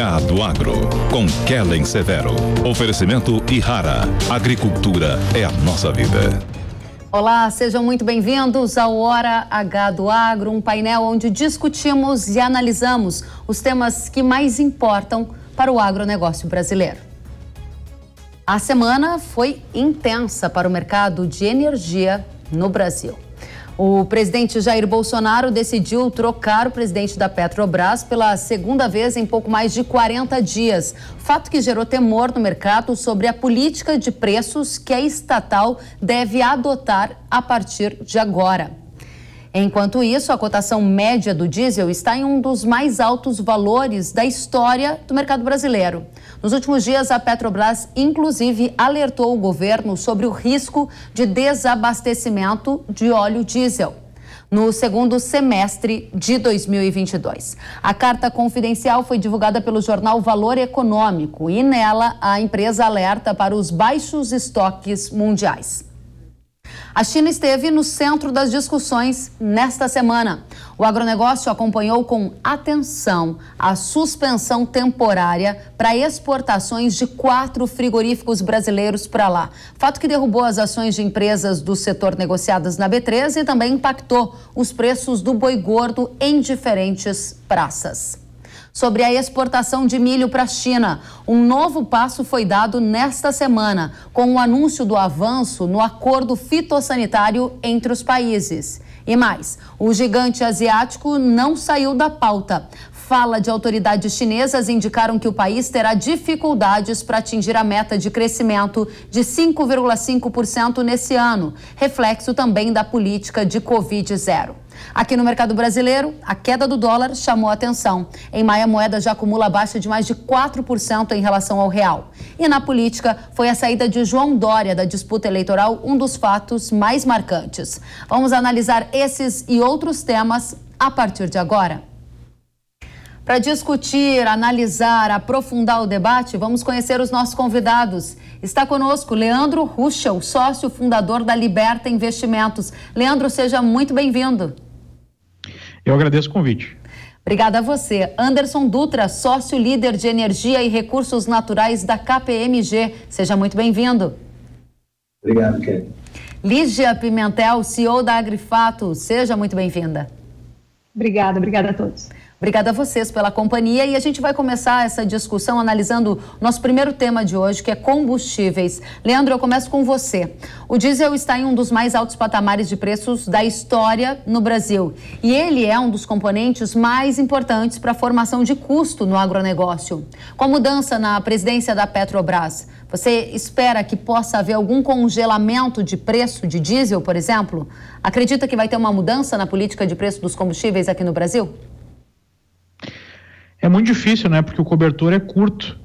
Gado Agro, com Kellen Severo. Oferecimento Ihara. Agricultura é a nossa vida. Olá, sejam muito bem-vindos ao Hora H do Agro, um painel onde discutimos e analisamos os temas que mais importam para o agronegócio brasileiro. A semana foi intensa para o mercado de energia no Brasil. O presidente Jair Bolsonaro decidiu trocar o presidente da Petrobras pela segunda vez em pouco mais de 40 dias. Fato que gerou temor no mercado sobre a política de preços que a estatal deve adotar a partir de agora. Enquanto isso, a cotação média do diesel está em um dos mais altos valores da história do mercado brasileiro. Nos últimos dias, a Petrobras, inclusive, alertou o governo sobre o risco de desabastecimento de óleo diesel no segundo semestre de 2022. A carta confidencial foi divulgada pelo jornal Valor Econômico e nela a empresa alerta para os baixos estoques mundiais. A China esteve no centro das discussões nesta semana. O agronegócio acompanhou com atenção a suspensão temporária para exportações de 4 frigoríficos brasileiros para lá. Fato que derrubou as ações de empresas do setor negociadas na B3 e também impactou os preços do boi gordo em diferentes praças. Sobre a exportação de milho para a China, um novo passo foi dado nesta semana, com o anúncio do avanço no acordo fitossanitário entre os países. E mais, o gigante asiático não saiu da pauta. Fala de autoridades chinesas indicaram que o país terá dificuldades para atingir a meta de crescimento de 5,5% nesse ano, reflexo também da política de Covid-0. Aqui no mercado brasileiro, a queda do dólar chamou a atenção. Em maio, a moeda já acumula baixa de mais de 4% em relação ao real. E na política, foi a saída de João Dória da disputa eleitoral um dos fatos mais marcantes. Vamos analisar esses e outros temas a partir de agora. Para discutir, analisar, aprofundar o debate, vamos conhecer os nossos convidados. Está conosco Leandro Ruschel, sócio fundador da Liberta Investimentos. Leandro, seja muito bem-vindo. Eu agradeço o convite. Obrigada a você. Anderson Dutra, sócio líder de energia e recursos naturais da KPMG. Seja muito bem-vindo. Obrigado, Kelly. Lígia Pimentel, CEO da Agrifato. Seja muito bem-vinda. Obrigada a todos. Obrigada a vocês pela companhia e a gente vai começar essa discussão analisando o nosso primeiro tema de hoje, que é combustíveis. Leandro, eu começo com você. O diesel está em um dos mais altos patamares de preços da história no Brasil e ele é um dos componentes mais importantes para a formação de custo no agronegócio. Com a mudança na presidência da Petrobras, você espera que possa haver algum congelamento de preço de diesel, por exemplo? Acredita que vai ter uma mudança na política de preço dos combustíveis aqui no Brasil? É muito difícil, né? Porque o cobertor é curto.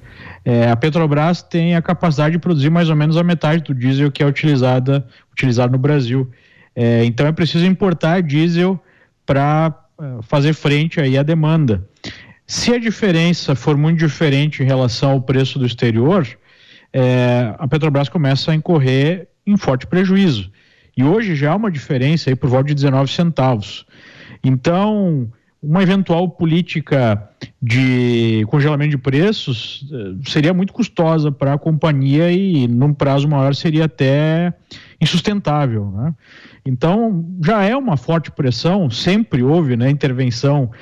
A Petrobras tem a capacidade de produzir mais ou menos a metade do diesel que é utilizado no Brasil. Então é preciso importar diesel para fazer frente aí à demanda. Se a diferença for muito diferente em relação ao preço do exterior, a Petrobras começa a incorrer em forte prejuízo. E hoje já há uma diferença aí por volta de 19 centavos. Então, uma eventual política de congelamento de preços seria muito custosa para a companhia e, num prazo maior, seria até insustentável, né? Então, já é uma forte pressão, sempre houve, né, intervenção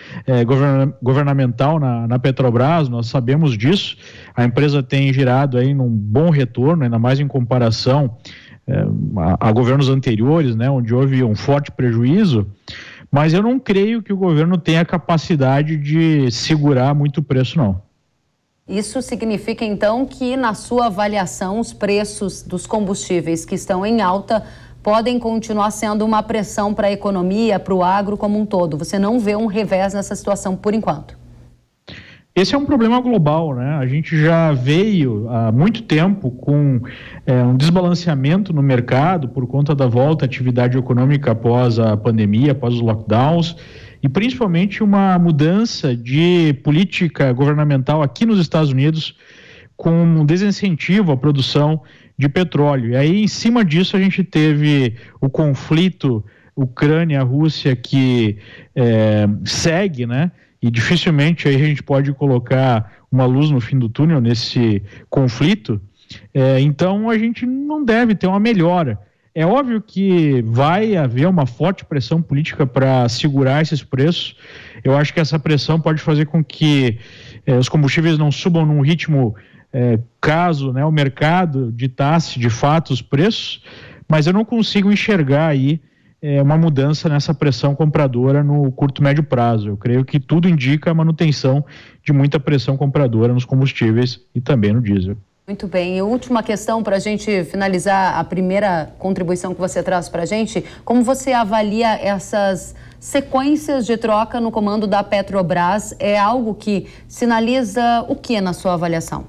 governamental na Petrobras, nós sabemos disso. A empresa tem girado aí num bom retorno, ainda mais em comparação a governos anteriores, né, onde houve um forte prejuízo. Mas eu não creio que o governo tenha capacidade de segurar muito o preço, não. Isso significa, então, que, na sua avaliação, os preços dos combustíveis que estão em alta podem continuar sendo uma pressão para a economia, para o agro como um todo. Você não vê um revés nessa situação por enquanto? Esse é um problema global, né? A gente já veio há muito tempo com um desbalanceamento no mercado por conta da volta à atividade econômica após a pandemia, após os lockdowns, e principalmente uma mudança de política governamental aqui nos Estados Unidos com um desincentivo à produção de petróleo. E aí, em cima disso, a gente teve o conflito Ucrânia-Rússia que segue, né? e dificilmente aí a gente pode colocar uma luz no fim do túnel nesse conflito, então a gente não deve ter uma melhora. É óbvio que vai haver uma forte pressão política para segurar esses preços. Eu acho que essa pressão pode fazer com que os combustíveis não subam num ritmo caso, né, o mercado ditasse de fato os preços, mas eu não consigo enxergar aí uma mudança nessa pressão compradora no curto e médio prazo. Eu creio que tudo indica a manutenção de muita pressão compradora nos combustíveis e também no diesel. Muito bem. E última questão para a gente finalizar a primeira contribuição que você traz para a gente. Como você avalia essas sequências de troca no comando da Petrobras? É algo que sinaliza o que na sua avaliação?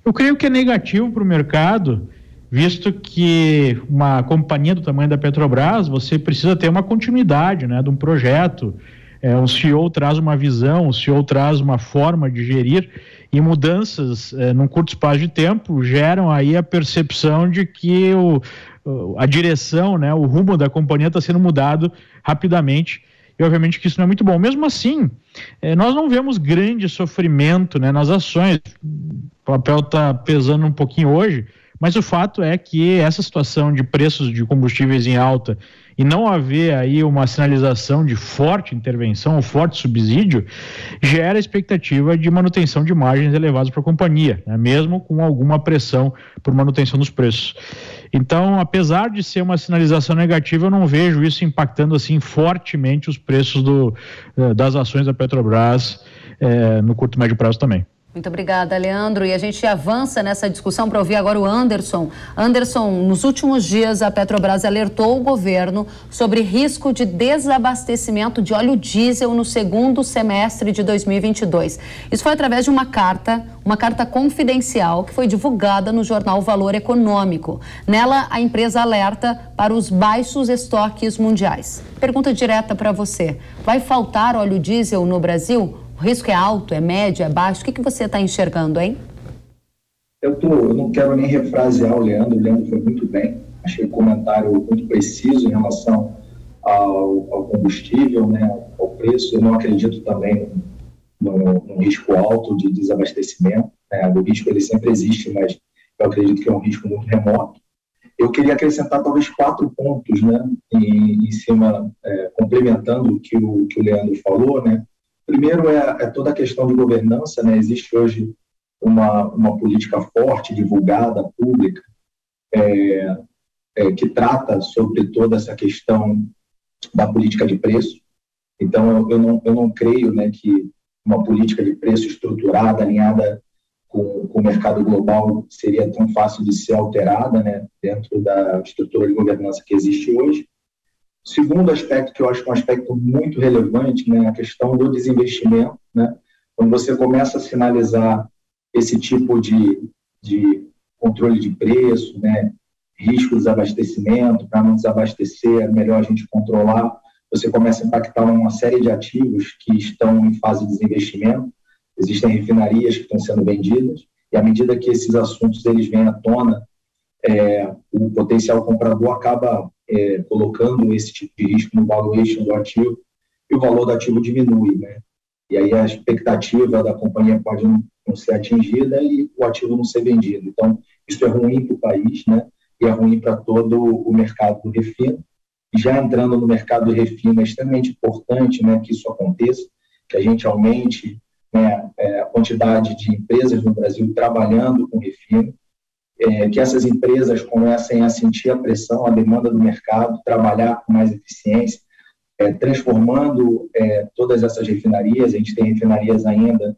Eu creio que é negativo para o mercado, visto que uma companhia do tamanho da Petrobras, você precisa ter uma continuidade, né, de um projeto. Um CEO traz uma visão, um CEO traz uma forma de gerir, e mudanças num curto espaço de tempo geram aí a percepção de que a direção, né, o rumo da companhia está sendo mudado rapidamente, e obviamente que isso não é muito bom. Mesmo assim, nós não vemos grande sofrimento, né, nas ações. O papel está pesando um pouquinho hoje, mas o fato é que essa situação de preços de combustíveis em alta e não haver aí uma sinalização de forte intervenção ou forte subsídio gera expectativa de manutenção de margens elevadas para a companhia, né? Mesmo com alguma pressão por manutenção dos preços. Então, apesar de ser uma sinalização negativa, eu não vejo isso impactando assim fortemente os preços das ações da Petrobras no curto e médio prazo também. Muito obrigada, Leandro. E a gente avança nessa discussão para ouvir agora o Anderson. Anderson, nos últimos dias a Petrobras alertou o governo sobre risco de desabastecimento de óleo diesel no segundo semestre de 2022. Isso foi através de uma carta confidencial que foi divulgada no jornal Valor Econômico. Nela, a empresa alerta para os baixos estoques mundiais. Pergunta direta para você. Vai faltar óleo diesel no Brasil? O risco é alto, é médio, é baixo? O que você está enxergando, hein? Eu não quero nem refrasear o Leandro foi muito bem. Achei o comentário muito preciso em relação ao combustível, né, ao preço. Eu não acredito também no risco alto de desabastecimento, né? O risco ele sempre existe, mas eu acredito que é um risco muito remoto. Eu queria acrescentar talvez 4 pontos, né, em cima, complementando o que o Leandro falou, né. Primeiro é toda a questão de governança, né? Existe hoje uma política forte, divulgada, pública, que trata sobre toda essa questão da política de preço. Então, eu não creio, né, que uma política de preço estruturada, alinhada com o mercado global, seria tão fácil de ser alterada, né, dentro da estrutura de governança que existe hoje. Segundo aspecto, que eu acho que é um aspecto muito relevante, né, a questão do desinvestimento, né, quando você começa a sinalizar esse tipo de controle de preço, né, risco de desabastecimento, para não desabastecer, é melhor a gente controlar, você começa a impactar uma série de ativos que estão em fase de desinvestimento, existem refinarias que estão sendo vendidas, e à medida que esses assuntos eles vêm à tona, o potencial comprador acaba colocando esse tipo de risco no valuation do ativo e o valor do ativo diminui, né? E aí a expectativa da companhia pode não ser atingida e o ativo não ser vendido. Então, isso é ruim para o país, né? E é ruim para todo o mercado do refino. E já entrando no mercado do refino, é extremamente importante, né, que isso aconteça, que a gente aumente, né, a quantidade de empresas no Brasil trabalhando com refino, que essas empresas comecem a sentir a pressão, a demanda do mercado, trabalhar com mais eficiência, transformando todas essas refinarias. A gente tem refinarias ainda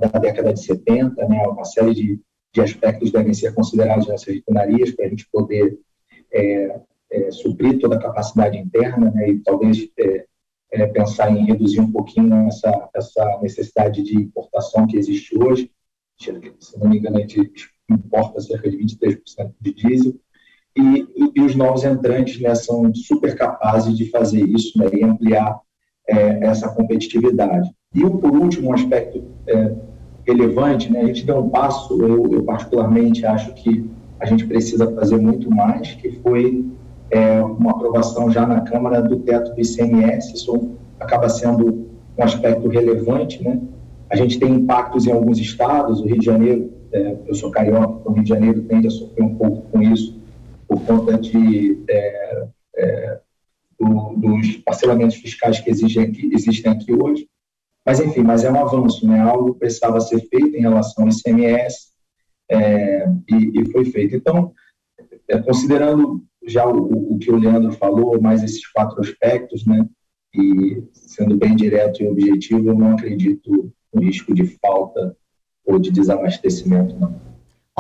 da década de 70, né, uma série de aspectos devem ser considerados nessas refinarias para a gente poder suprir toda a capacidade interna, né, e talvez pensar em reduzir um pouquinho essa necessidade de importação que existe hoje. Se não me engano, a gente importa cerca de 23% de diesel, e os novos entrantes, né, são super capazes de fazer isso, né, e ampliar essa competitividade. E por último, um aspecto relevante, né, a gente deu um passo, eu particularmente acho que a gente precisa fazer muito mais, que foi uma aprovação já na Câmara do teto do ICMS. Isso acaba sendo um aspecto relevante, né? A gente tem impactos em alguns estados, o Rio de Janeiro, eu sou carioca, o Rio de Janeiro tende a sofrer um pouco com isso, por conta dos parcelamentos fiscais que existem aqui hoje. Mas, enfim, é um avanço, né? Algo precisava ser feito em relação ao ICMS e foi feito. Então, considerando já o que o Leandro falou, mais esses 4 aspectos, né? E sendo bem direto e objetivo, eu não acredito no risco de falta ou de desabastecimento, não.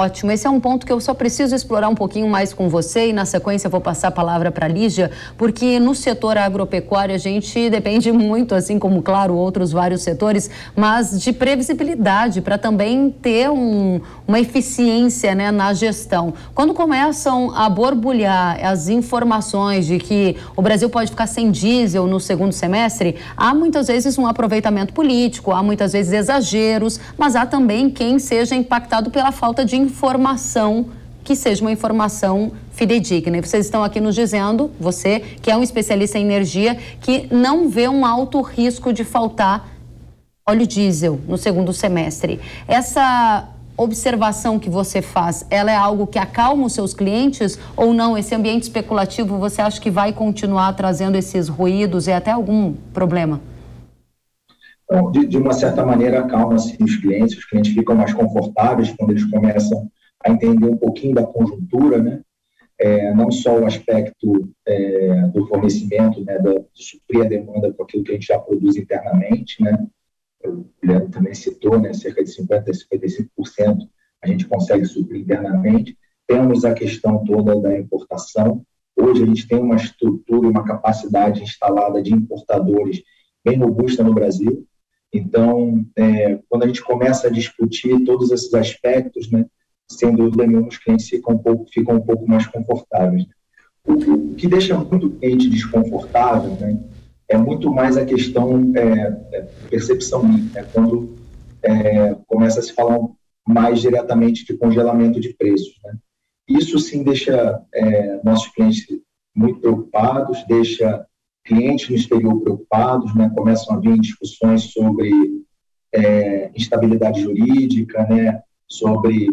Ótimo, esse é um ponto que eu só preciso explorar um pouquinho mais com você e na sequência eu vou passar a palavra para a Lígia, porque no setor agropecuário a gente depende muito, assim como, claro, outros vários setores, mas de previsibilidade para também ter uma eficiência, né, na gestão. Quando começam a borbulhar as informações de que o Brasil pode ficar sem diesel no segundo semestre, há muitas vezes um aproveitamento político, há muitas vezes exageros, mas há também quem seja impactado pela falta de informação, que seja uma informação fidedigna. E vocês estão aqui nos dizendo, você que é um especialista em energia, que não vê um alto risco de faltar óleo diesel no segundo semestre. Essa observação que você faz, ela é algo que acalma os seus clientes ou não? Esse ambiente especulativo, você acha que vai continuar trazendo esses ruídos e até algum problema? Então, de uma certa maneira, acalma assim, os clientes ficam mais confortáveis quando eles começam a entender um pouquinho da conjuntura, né? Não só o aspecto do fornecimento, né, de suprir a demanda com aquilo que a gente já produz internamente, né? O Leandro também citou, né, cerca de 50% a 55% a gente consegue suprir internamente. Temos a questão toda da importação. Hoje a gente tem uma estrutura e uma capacidade instalada de importadores bem robusta no Brasil. Então, quando a gente começa a discutir todos esses aspectos, né, sem dúvida nenhuma, os clientes ficam um pouco mais confortáveis. O que deixa muito cliente desconfortável, né, é muito mais a questão percepção minha, né, quando começa a se falar mais diretamente de congelamento de preços, né. Isso sim deixa nossos clientes muito preocupados, deixa clientes no exterior preocupados, né, começam a vir discussões sobre instabilidade jurídica, né, sobre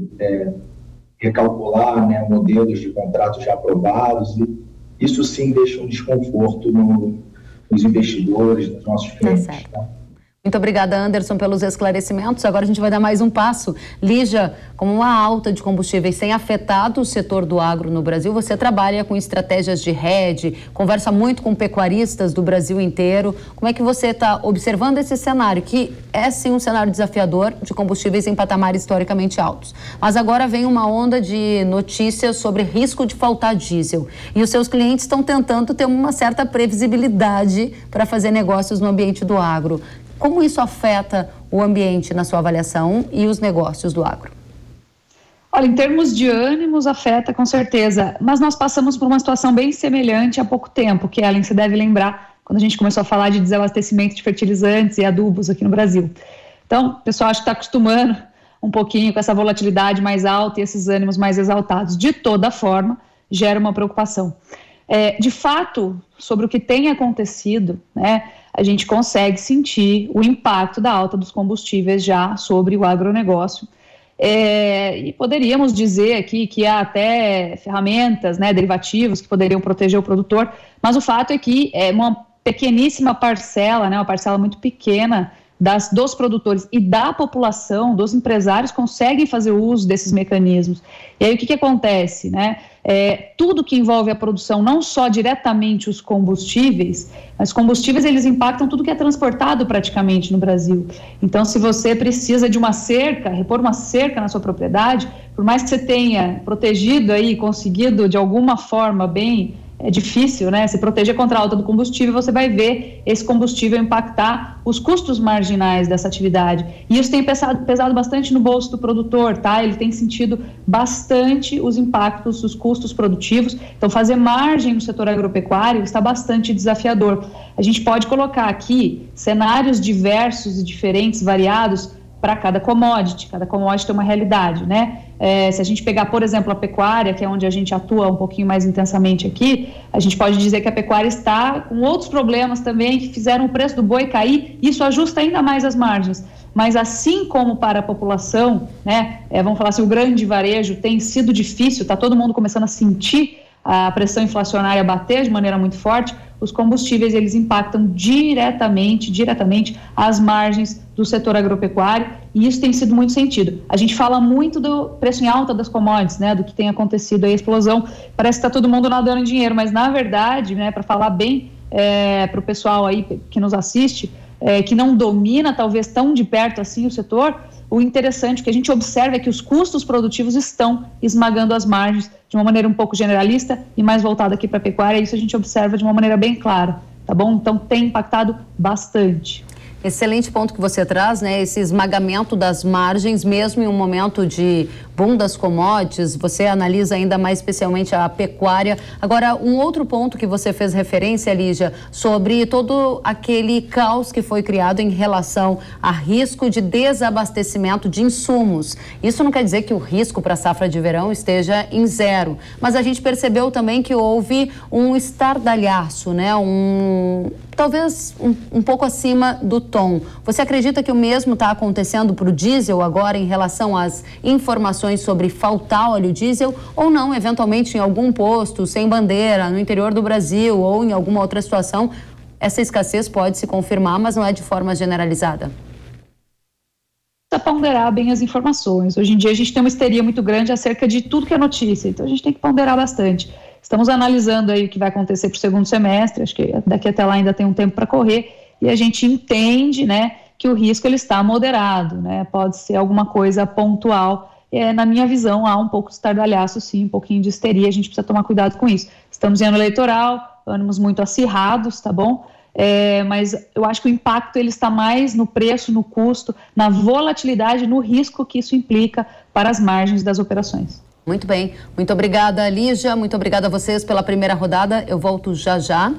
recalcular, né, modelos de contratos já aprovados, e isso sim deixa um desconforto nos investidores, nos nossos clientes. Tá? Muito obrigada, Anderson, pelos esclarecimentos. Agora a gente vai dar mais um passo. Lígia, como uma alta de combustíveis tem afetado o setor do agro no Brasil, você trabalha com estratégias de hedge, conversa muito com pecuaristas do Brasil inteiro. Como é que você está observando esse cenário, que é sim um cenário desafiador de combustíveis em patamares historicamente altos? Mas agora vem uma onda de notícias sobre risco de faltar diesel. E os seus clientes estão tentando ter uma certa previsibilidade para fazer negócios no ambiente do agro. Como isso afeta o ambiente na sua avaliação e os negócios do agro? Olha, em termos de ânimos, afeta com certeza, mas nós passamos por uma situação bem semelhante há pouco tempo, que, Ellen, você deve lembrar, quando a gente começou a falar de desabastecimento de fertilizantes e adubos aqui no Brasil. Então, o pessoal acho que está acostumando um pouquinho com essa volatilidade mais alta e esses ânimos mais exaltados. De toda forma, gera uma preocupação. De fato, sobre o que tem acontecido, né, a gente consegue sentir o impacto da alta dos combustíveis já sobre o agronegócio. E poderíamos dizer aqui que há até ferramentas, né, derivativos que poderiam proteger o produtor, mas o fato é que é uma pequeníssima parcela, né, uma parcela muito pequena dos produtores e da população, dos empresários, conseguem fazer uso desses mecanismos. E aí o que acontece, né? Tudo que envolve a produção, não só diretamente os combustíveis, mas combustíveis eles impactam tudo que é transportado praticamente no Brasil. Então, se você precisa de uma cerca, repor uma cerca na sua propriedade, por mais que você tenha protegido aí, conseguido de alguma forma bem... É difícil, né? Se proteger contra a alta do combustível, você vai ver esse combustível impactar os custos marginais dessa atividade. E isso tem pesado bastante no bolso do produtor, tá? Ele tem sentido bastante os impactos dos custos produtivos. Então, fazer margem no setor agropecuário está bastante desafiador. A gente pode colocar aqui cenários diversos e diferentes, variados, para cada commodity tem uma realidade, né? Se a gente pegar, por exemplo, a pecuária, que é onde a gente atua um pouquinho mais intensamente aqui, a gente pode dizer que a pecuária está com outros problemas também que fizeram o preço do boi cair, isso ajusta ainda mais as margens. Mas assim como para a população, né, vamos falar assim, o grande varejo tem sido difícil, está todo mundo começando a sentir a pressão inflacionária bater de maneira muito forte, os combustíveis eles impactam diretamente as margens do setor agropecuário, e isso tem sido muito sentido. A gente fala muito do preço em alta das commodities, né, do que tem acontecido aí, a explosão, parece que está todo mundo nadando em dinheiro, mas na verdade, né, para falar bem para o pessoal aí que nos assiste, que não domina talvez tão de perto assim o setor, o interessante que a gente observa é que os custos produtivos estão esmagando as margens de uma maneira um pouco generalista e mais voltada aqui para a pecuária, isso a gente observa de uma maneira bem clara, tá bom? Então tem impactado bastante. Excelente ponto que você traz, né? Esse esmagamento das margens, mesmo em um momento de boom das commodities, você analisa ainda mais especialmente a pecuária. Agora, um outro ponto que você fez referência, Lígia, sobre todo aquele caos que foi criado em relação a risco de desabastecimento de insumos. Isso não quer dizer que o risco para a safra de verão esteja em zero, mas a gente percebeu também que houve um estardalhaço, né? Talvez um pouco acima do tom. Você acredita que o mesmo está acontecendo para o diesel agora em relação às informações sobre faltar óleo diesel ou não, eventualmente em algum posto sem bandeira no interior do Brasil ou em alguma outra situação, essa escassez pode se confirmar, mas não é de forma generalizada? Precisa ponderar bem as informações. Hoje em dia a gente tem uma histeria muito grande acerca de tudo que é notícia, então a gente tem que ponderar bastante. Estamos analisando aí o que vai acontecer para o segundo semestre, acho que daqui até lá ainda tem um tempo para correr, e a gente entende, né, que o risco ele está moderado, né, pode ser alguma coisa pontual. Na minha visão, há um pouco de estardalhaço, sim, um pouquinho de histeria, a gente precisa tomar cuidado com isso. Estamos em ano eleitoral, ânimos muito acirrados, tá bom? Mas eu acho que o impacto ele está mais no preço, no custo, na volatilidade, no risco que isso implica para as margens das operações. Muito bem. Muito obrigada, Lígia. Muito obrigada a vocês pela primeira rodada. Eu volto já já.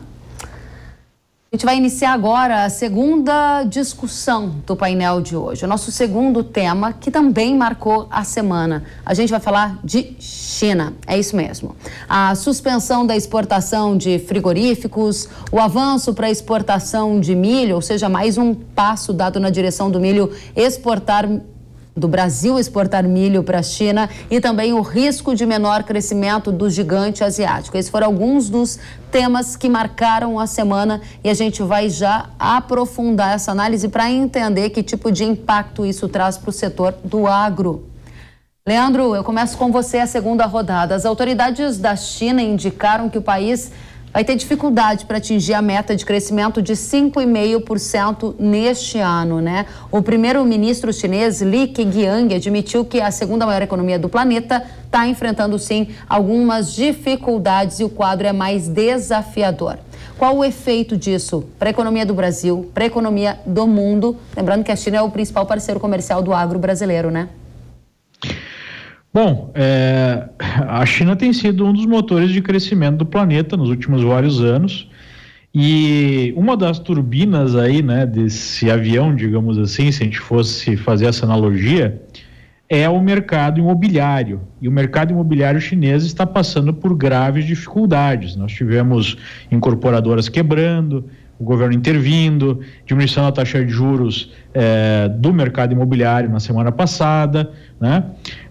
A gente vai iniciar agora a segunda discussão do painel de hoje. O nosso segundo tema, que também marcou a semana. A gente vai falar de China. É isso mesmo. A suspensão da exportação de frigoríficos, o avanço para a exportação de milho, ou seja, mais um passo dado na direção do Brasil exportar milho para a China e também o risco de menor crescimento do gigante asiático. Esses foram alguns dos temas que marcaram a semana e a gente vai já aprofundar essa análise para entender que tipo de impacto isso traz para o setor do agro. Leandro, eu começo com você a segunda rodada. As autoridades da China indicaram que o país vai ter dificuldade para atingir a meta de crescimento de 5,5% neste ano, né? O primeiro-ministro chinês Li Keqiang admitiu que a segunda maior economia do planeta está enfrentando, sim, algumas dificuldades e o quadro é mais desafiador. Qual o efeito disso para a economia do Brasil, para a economia do mundo? Lembrando que a China é o principal parceiro comercial do agro brasileiro, né? Bom, a China tem sido um dos motores de crescimento do planeta nos últimos vários anos e uma das turbinas aí, né, desse avião, digamos assim, se a gente fosse fazer essa analogia, é o mercado imobiliário. E o mercado imobiliário chinês está passando por graves dificuldades. Nós tivemos incorporadoras quebrando, o governo intervindo, diminuição da taxa de juros do mercado imobiliário na semana passada, né?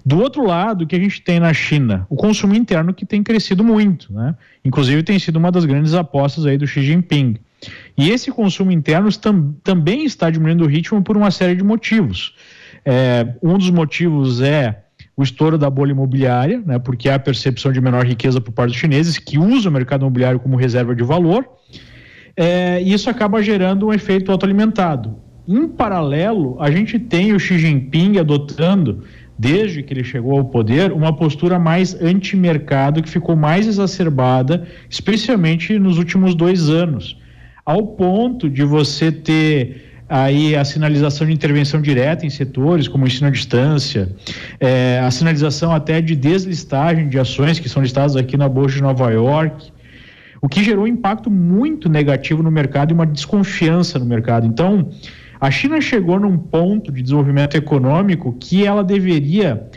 Do outro lado, o que a gente tem na China? O consumo interno que tem crescido muito, né? Inclusive tem sido uma das grandes apostas aí do Xi Jinping. E esse consumo interno também está diminuindo o ritmo por uma série de motivos. Um dos motivos é o estouro da bolha imobiliária, né? Porque há a percepção de menor riqueza por parte dos chineses que usam o mercado imobiliário como reserva de valor. E isso acaba gerando um efeito autoalimentado. Em paralelo, a gente tem o Xi Jinping adotando, desde que ele chegou ao poder, uma postura mais anti-mercado que ficou mais exacerbada, especialmente nos últimos 2 anos, ao ponto de você ter aí a sinalização de intervenção direta em setores como o ensino à distância, a sinalização até de deslistagem de ações que são listadas aqui na Bolsa de Nova York, o que gerou um impacto muito negativo no mercado e uma desconfiança no mercado. Então, A China chegou num ponto de desenvolvimento econômico que ela deveria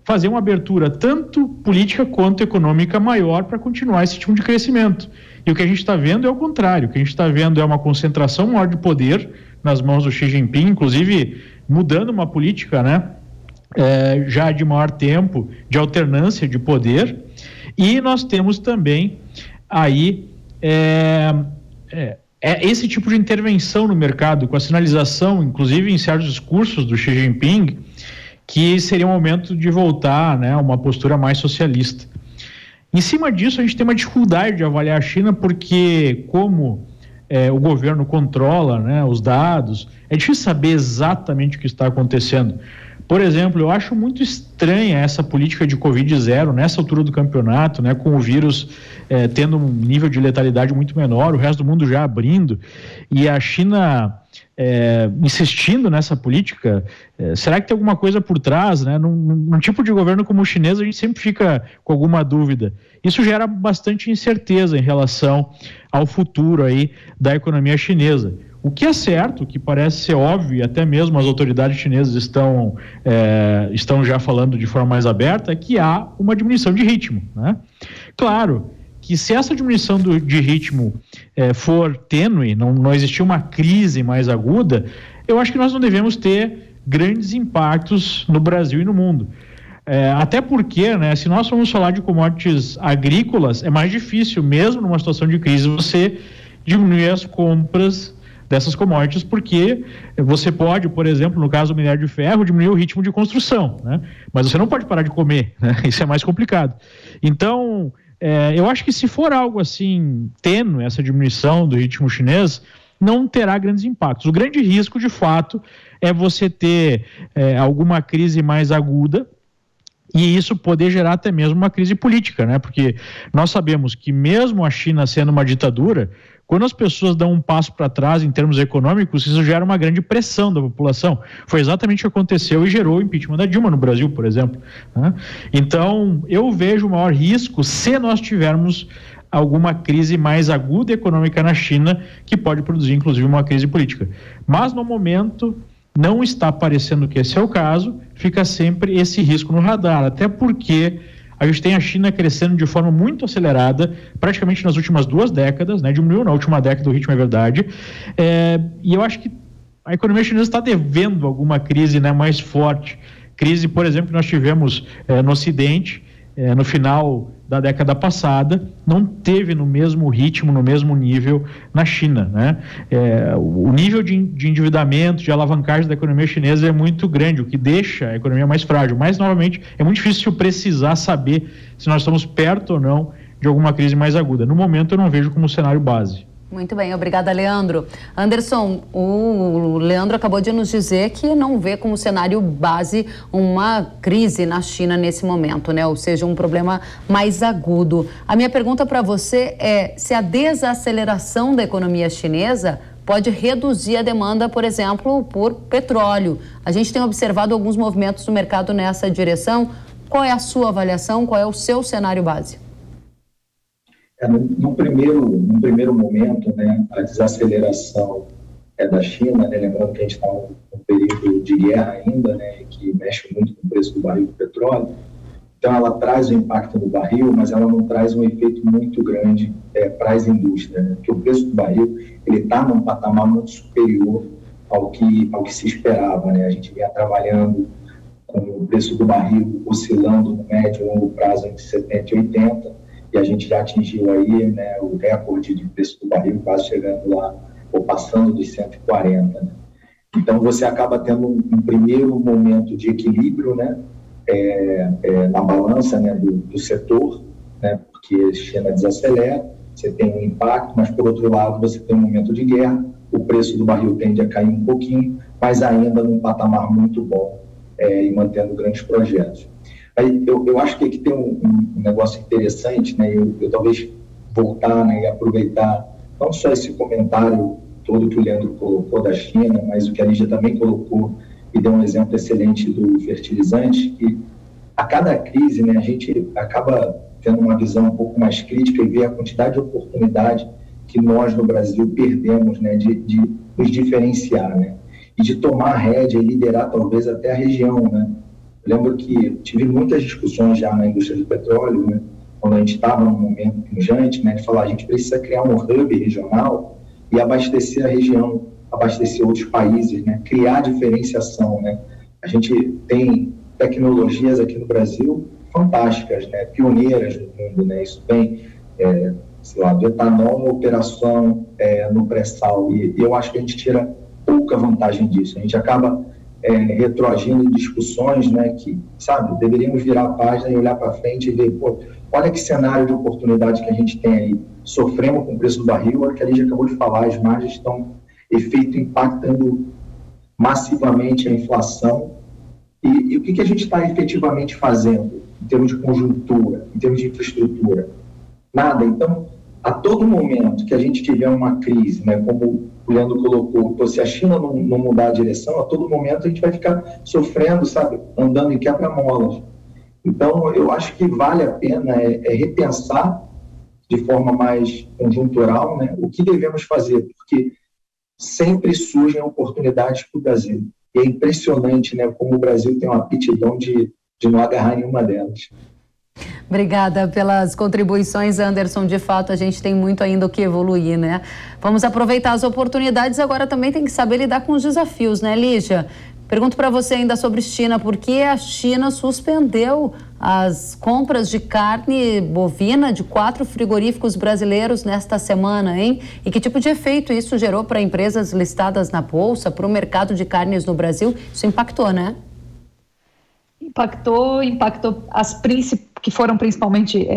fazer uma abertura tanto política quanto econômica maior para continuar esse tipo de crescimento. E o que a gente está vendo é o contrário. O que a gente está vendo é uma concentração maior de poder nas mãos do Xi Jinping, inclusive mudando uma política, né, já de maior tempo, de alternância de poder. E nós temos também aí esse tipo de intervenção no mercado, com a sinalização, inclusive em certos discursos do Xi Jinping, que seria um momento de voltar, né, a uma postura mais socialista. Em cima disso, a gente tem uma dificuldade de avaliar a China, porque como o governo controla, né, os dados, é difícil saber exatamente o que está acontecendo. Por exemplo, eu acho muito estranha essa política de Covid-0 nessa altura do campeonato, né, com o vírus tendo um nível de letalidade muito menor, o resto do mundo já abrindo, e a China insistindo nessa política. Será que tem alguma coisa por trás, né? Num tipo de governo como o chinês, a gente sempre fica com alguma dúvida. Isso gera bastante incerteza em relação ao futuro aí da economia chinesa. O que é certo, que parece ser óbvio, e até mesmo as autoridades chinesas estão já falando de forma mais aberta, é que há uma diminuição de ritmo, né? Claro que se essa diminuição de ritmo for tênue, não existir uma crise mais aguda, eu acho que nós não devemos ter grandes impactos no Brasil e no mundo. Até porque, né, se nós formos falar de commodities agrícolas, é mais difícil, mesmo numa situação de crise, você diminuir as compras dessas commodities, porque você pode, por exemplo, no caso do minério de ferro, diminuir o ritmo de construção, né? Mas você não pode parar de comer, né? Isso é mais complicado. Então, eu acho que se for algo assim tênue, essa diminuição do ritmo chinês, não terá grandes impactos. O grande risco, de fato, é você ter alguma crise mais aguda, e isso poder gerar até mesmo uma crise política, né? Porque nós sabemos que mesmo a China sendo uma ditadura, quando as pessoas dão um passo para trás em termos econômicos, isso gera uma grande pressão da população. Foi exatamente o que aconteceu e gerou o impeachment da Dilma no Brasil, por exemplo, né? Então, eu vejo o maior risco se nós tivermos alguma crise mais aguda econômica na China, que pode produzir, inclusive, uma crise política. Mas, no momento, não está parecendo que esse é o caso, fica sempre esse risco no radar, até porque a gente tem a China crescendo de forma muito acelerada, praticamente nas últimas 2 décadas, né? Diminuiu na última década o ritmo, é verdade, e eu acho que a economia chinesa está devendo alguma crise, né, mais forte. Crise, por exemplo, que nós tivemos no Ocidente, no final da década passada, não teve no mesmo ritmo, no mesmo nível na China, né? O nível de endividamento, de alavancagem da economia chinesa é muito grande, o que deixa a economia mais frágil. Mas, novamente, é muito difícil precisar saber se nós estamos perto ou não de alguma crise mais aguda. No momento, eu não vejo como cenário base. Muito bem, obrigada, Leandro. Anderson, o Leandro acabou de nos dizer que não vê como cenário base uma crise na China nesse momento, né? Ou seja, um problema mais agudo. A minha pergunta para você é se a desaceleração da economia chinesa pode reduzir a demanda, por exemplo, por petróleo. A gente tem observado alguns movimentos no mercado nessa direção. Qual é a sua avaliação? Qual é o seu cenário base? No primeiro momento, né, a desaceleração da China, né, lembrando que a gente está num período de guerra ainda, né, que mexe muito com o preço do barril do petróleo, então ela traz o impacto do barril, mas ela não traz um efeito muito grande para as indústrias, né, porque o preço do barril está num patamar muito superior ao que se esperava, né. A gente vinha trabalhando com o preço do barril oscilando no médio e longo prazo entre 70 e 80, e a gente já atingiu aí, né, o recorde de preço do barril, quase chegando lá, ou passando dos 140. Né? Então, você acaba tendo um primeiro momento de equilíbrio, né, na balança, né, do setor, né, porque a China desacelera, você tem um impacto, mas, por outro lado, você tem um momento de guerra, o preço do barril tende a cair um pouquinho, mas ainda num patamar muito bom e mantendo grandes projetos. Eu acho que aqui tem um negócio interessante, né? Eu talvez voltar, né, e aproveitar não só esse comentário todo que o Leandro colocou da China, mas o que a Lígia também colocou e deu um exemplo excelente do fertilizante, que a cada crise, né, a gente acaba tendo uma visão um pouco mais crítica e ver a quantidade de oportunidade que nós no Brasil perdemos, né, de nos diferenciar, né? e de tomar a rédea e liderar talvez até a região, né? Eu lembro que tive muitas discussões já na indústria do petróleo, né? Quando a gente estava num momento pungente, né? De falar, a gente precisa criar um hub regional e abastecer a região, abastecer outros países, né? Criar diferenciação, né? A gente tem tecnologias aqui no Brasil fantásticas, né? Pioneiras no mundo, né? Isso vem, sei lá, do etanol na operação no pré-sal, e eu acho que a gente tira pouca vantagem disso. A gente acaba retroagindo em discussões, né? Que, sabe, deveríamos virar a página e olhar para frente e ver, pô, olha que cenário de oportunidade que a gente tem aí. Sofremos com o preço do barril, olha que a gente acabou de falar, as margens estão impactando massivamente a inflação. E o que a gente está efetivamente fazendo em termos de conjuntura, em termos de infraestrutura? Nada. Então, a todo momento que a gente tiver uma crise, né, como o Leandro colocou, se a China não mudar a direção, a todo momento a gente vai ficar sofrendo, sabe, andando em quebra-molas. Então, eu acho que vale a pena repensar de forma mais conjuntural, né, o que devemos fazer, porque sempre surgem oportunidades para o Brasil. E é impressionante, né, como o Brasil tem uma aptidão de não agarrar nenhuma delas. Obrigada pelas contribuições, Anderson. De fato, a gente tem muito ainda o que evoluir, né? Vamos aproveitar as oportunidades, agora também tem que saber lidar com os desafios, né, Lígia? Pergunto para você ainda sobre China, por que a China suspendeu as compras de carne bovina de 4 frigoríficos brasileiros nesta semana, hein? E que tipo de efeito isso gerou para empresas listadas na Bolsa, para o mercado de carnes no Brasil? Isso impactou, né? Impactou as que foram principalmente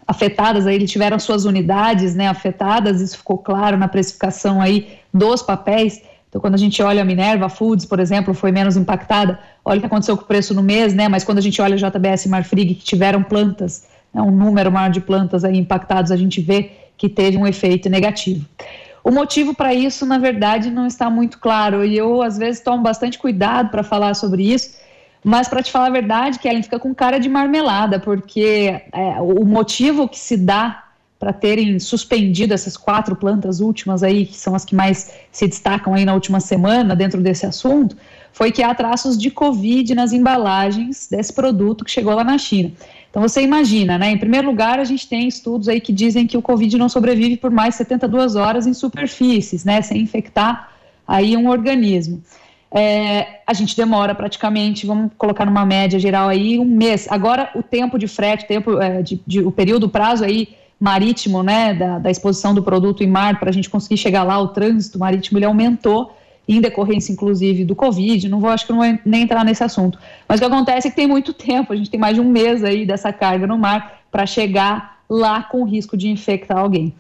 afetadas, aí eles tiveram suas unidades, né, afetadas, isso ficou claro na precificação aí dos papéis. Então, quando a gente olha a Minerva Foods, por exemplo, foi menos impactada. Olha o que aconteceu com o preço no mês, né? Mas quando a gente olha a JBS e Marfrig, que tiveram plantas, né, um número maior de plantas aí impactadas, a gente vê que teve um efeito negativo. O motivo para isso, na verdade, não está muito claro. E eu, às vezes, tomo bastante cuidado para falar sobre isso. Mas, para te falar a verdade, Kellen, fica com cara de marmelada, porque o motivo que se dá para terem suspendido essas 4 plantas últimas aí, que são as que mais se destacam aí na última semana dentro desse assunto, foi que há traços de Covid nas embalagens desse produto que chegou lá na China. Então você imagina, né? Em primeiro lugar, a gente tem estudos aí que dizem que o Covid não sobrevive por mais 72 horas em superfícies, né? Sem infectar aí um organismo. A gente demora praticamente, vamos colocar numa média geral aí, 1 mês. Agora o tempo de frete, o período, o prazo aí marítimo, né, da exposição do produto em mar, para a gente conseguir chegar lá, o trânsito marítimo, ele aumentou, em decorrência, inclusive, do Covid. Acho que não vou nem entrar nesse assunto. Mas o que acontece é que tem muito tempo, a gente tem mais de 1 mês aí dessa carga no mar para chegar lá com o risco de infectar alguém.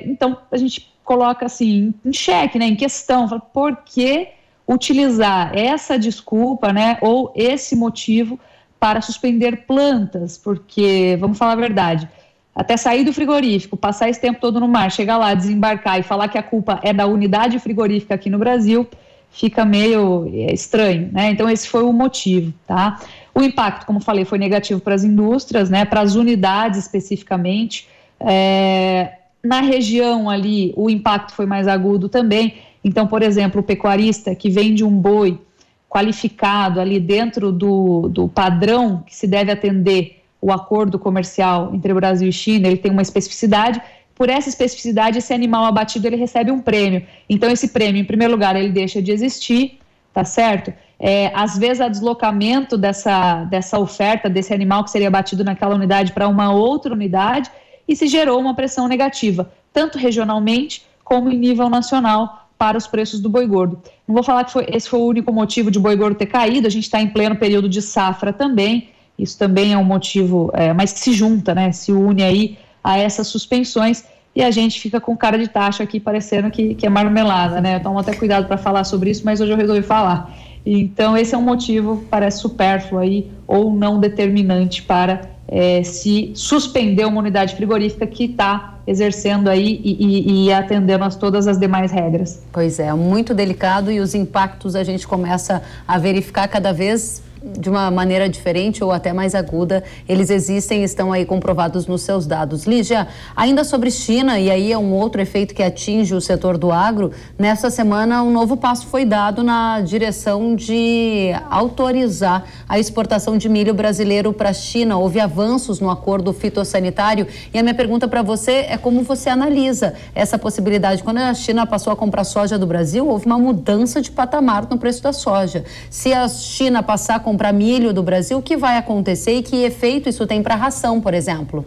Então, a gente coloca assim, em xeque, né, em questão, fala, por que utilizar essa desculpa, né, ou esse motivo para suspender plantas? Porque, vamos falar a verdade, até sair do frigorífico, passar esse tempo todo no mar, chegar lá, desembarcar e falar que a culpa é da unidade frigorífica aqui no Brasil, fica meio estranho, né? Então esse foi o motivo, tá? O impacto, como falei, foi negativo para as indústrias, né? Para as unidades especificamente. Na região ali, o impacto foi mais agudo também. Então, por exemplo, o pecuarista que vende um boi qualificado ali dentro do padrão que se deve atender o acordo comercial entre Brasil e China, ele tem uma especificidade. Por essa especificidade, esse animal abatido, ele recebe um prêmio. Então, esse prêmio, em primeiro lugar, ele deixa de existir, tá certo? Às vezes, há deslocamento dessa oferta, desse animal que seria abatido naquela unidade para uma outra unidade, e se gerou uma pressão negativa, tanto regionalmente como em nível nacional, para os preços do boi gordo. Não vou falar que esse foi o único motivo de boi gordo ter caído, a gente está em pleno período de safra também, isso também é um motivo, mas que se junta, né, se une aí a essas suspensões, e a gente fica com cara de tacho aqui, parecendo que é marmelada, né? Eu tomo até cuidado para falar sobre isso, mas hoje eu resolvi falar. Então, esse é um motivo, parece supérfluo aí, ou não determinante para se suspender uma unidade frigorífica que está exercendo aí e atendendo a todas as demais regras. Pois é, muito delicado, e os impactos a gente começa a verificar cada vez de uma maneira diferente ou até mais aguda, eles existem e estão aí comprovados nos seus dados. Lígia, ainda sobre China, e aí é um outro efeito que atinge o setor do agro, nessa semana um novo passo foi dado na direção de autorizar a exportação de milho brasileiro para a China. Houve avanços no acordo fitossanitário e a minha pergunta para você é como você analisa essa possibilidade. Quando a China passou a comprar soja do Brasil, houve uma mudança de patamar no preço da soja. Se a China passar a comprar milho do Brasil, o que vai acontecer e que efeito isso tem para a ração, por exemplo?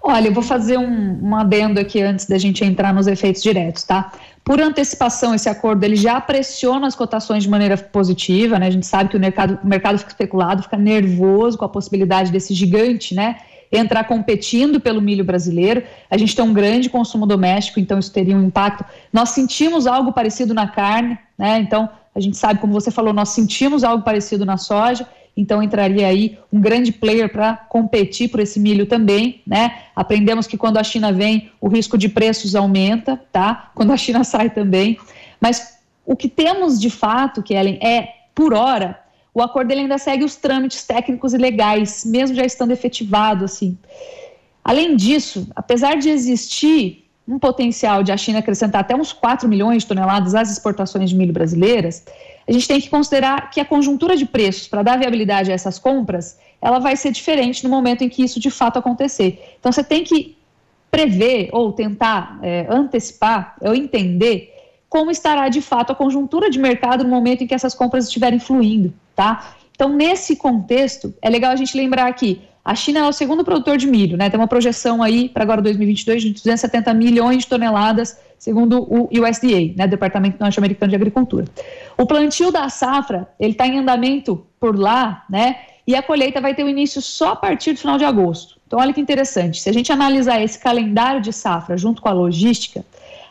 Olha, eu vou fazer um adendo aqui antes da gente entrar nos efeitos diretos, tá? Por antecipação, esse acordo ele já pressiona as cotações de maneira positiva, né? A gente sabe que o mercado fica especulado, fica nervoso com a possibilidade desse gigante, né, entrar competindo pelo milho brasileiro. A gente tem um grande consumo doméstico, então isso teria um impacto. Nós sentimos algo parecido na carne, né? Então a gente sabe, como você falou, nós sentimos algo parecido na soja, então entraria aí um grande player para competir por esse milho também, né? Aprendemos que quando a China vem, o risco de preços aumenta, tá? Quando a China sai também. Mas o que temos de fato, Kellen, é, por hora, o acordo ele ainda segue os trâmites técnicos e legais, mesmo já estando efetivado, assim. Além disso, apesar de existir um potencial de a China acrescentar até uns 4 milhões de toneladas às exportações de milho brasileiras, a gente tem que considerar que a conjuntura de preços para dar viabilidade a essas compras, ela vai ser diferente no momento em que isso de fato acontecer. Então você tem que prever ou tentar antecipar ou entender como estará de fato a conjuntura de mercado no momento em que essas compras estiverem fluindo, tá? Então, nesse contexto, é legal a gente lembrar que a China é o segundo produtor de milho, né? Tem uma projeção aí para agora 2022 de 270 milhões de toneladas, segundo o USDA, né? Departamento Norte-Americano de Agricultura. O plantio da safra, ele está em andamento por lá, né? E a colheita vai ter o início só a partir do final de agosto. Então, olha que interessante. Se a gente analisar esse calendário de safra junto com a logística,